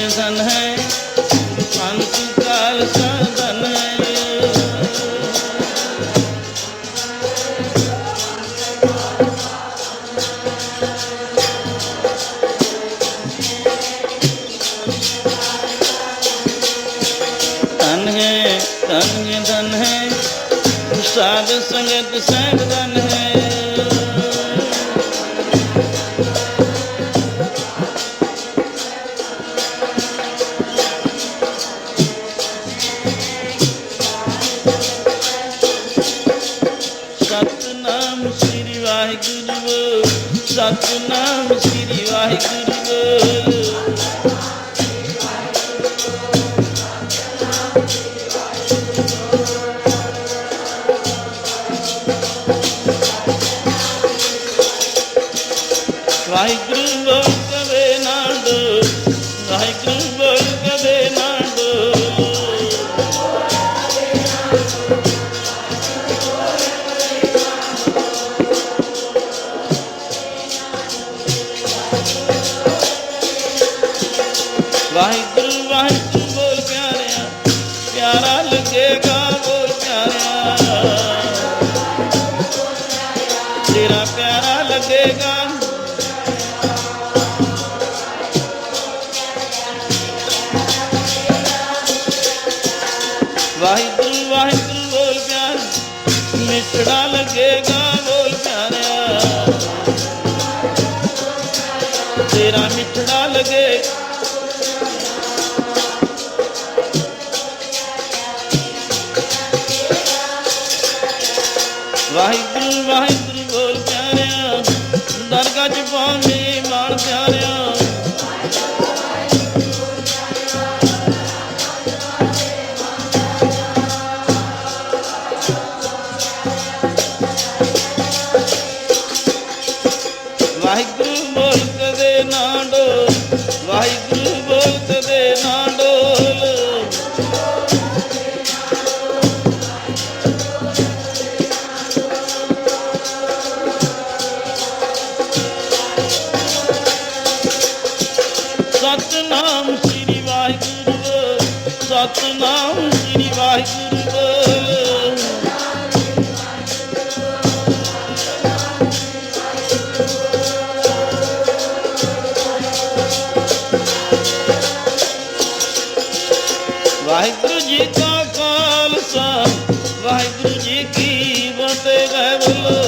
धन है अंत काल सा धन है। धन है साध संगत साहिब धन है। ਸਤਿਨਾਮ ਸ੍ਰੀ ਵਾਹਿਗੁਰੂ ਬੋਲ। ਵਾਹਿਗੁਰੂ ਬੋਲ ਕਦੇ ਨਾ ਡੋਲ, ਵਾਹਿਗੁਰੂ ਬੋਲ ਕਦੇ ਨਾ ਡੋਲ। ਵਾਹਿਗੁਰੂ ਵਾਹਿਗੁਰੂ ਬੋਲ ਪਿਆਰਿਆ, ਪਿਆਰਾ ਲੱਗੇਗਾ ਬੋਲ ਪਿਆਰਿਆ, ਤੇਰਾ ਪਿਆਰਾ ਲੱਗੇਗਾ। ਵਾਹਿਗੁਰੂ ਵਾਹਿਗੁਰੂ ਬੋਲ ਪਿਆਰਿਆ, ਮਿੱਠੜਾ ਲੱਗੇਗਾ ਬੋਲ ਪਿਆਰਿਆ, ਤੇਰਾ ਮਿੱਠੜਾ ਲੱਗੇਗਾ। ਵਾਹਿਗੁਰੂ ਵਾਹਿਗੁਰੂ ਬੋਲ ਪਿਆਰਿਆ, ਦਰਗਾਹ ਚ ਪਾਉਂਦੇ ਮਾਣ ਪਿਆਰਿਆ, ਵਾਹਿਗੁਰੂ ਬੋਲ ਕਦੇ ਨਾ ਡੋਲ, ਵਾਹਿਗੁਰੂ ਬੋਲ ਕਦੇ ਨਾ ਡੋਲ। ਸਤਿਨਾਮ ਸ੍ਰੀ ਵਾਹਿਗੁਰੂ ਬੋਲ, ਸਤਿਨਾਮ ਸ੍ਰੀ ਵਾਹਿਗੁਰੂ ਬੋਲ। ਵਾਹਿਗੁਰੂ ਜੀ ਕਾ ਖਾਲਸਾ, ਵਾਹਿਗੁਰੂ ਜੀ ਕੀ ਫਤਿਹ ਹੈ ਬੋਲੋ।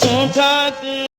ਤੂੰ ਠਾਕ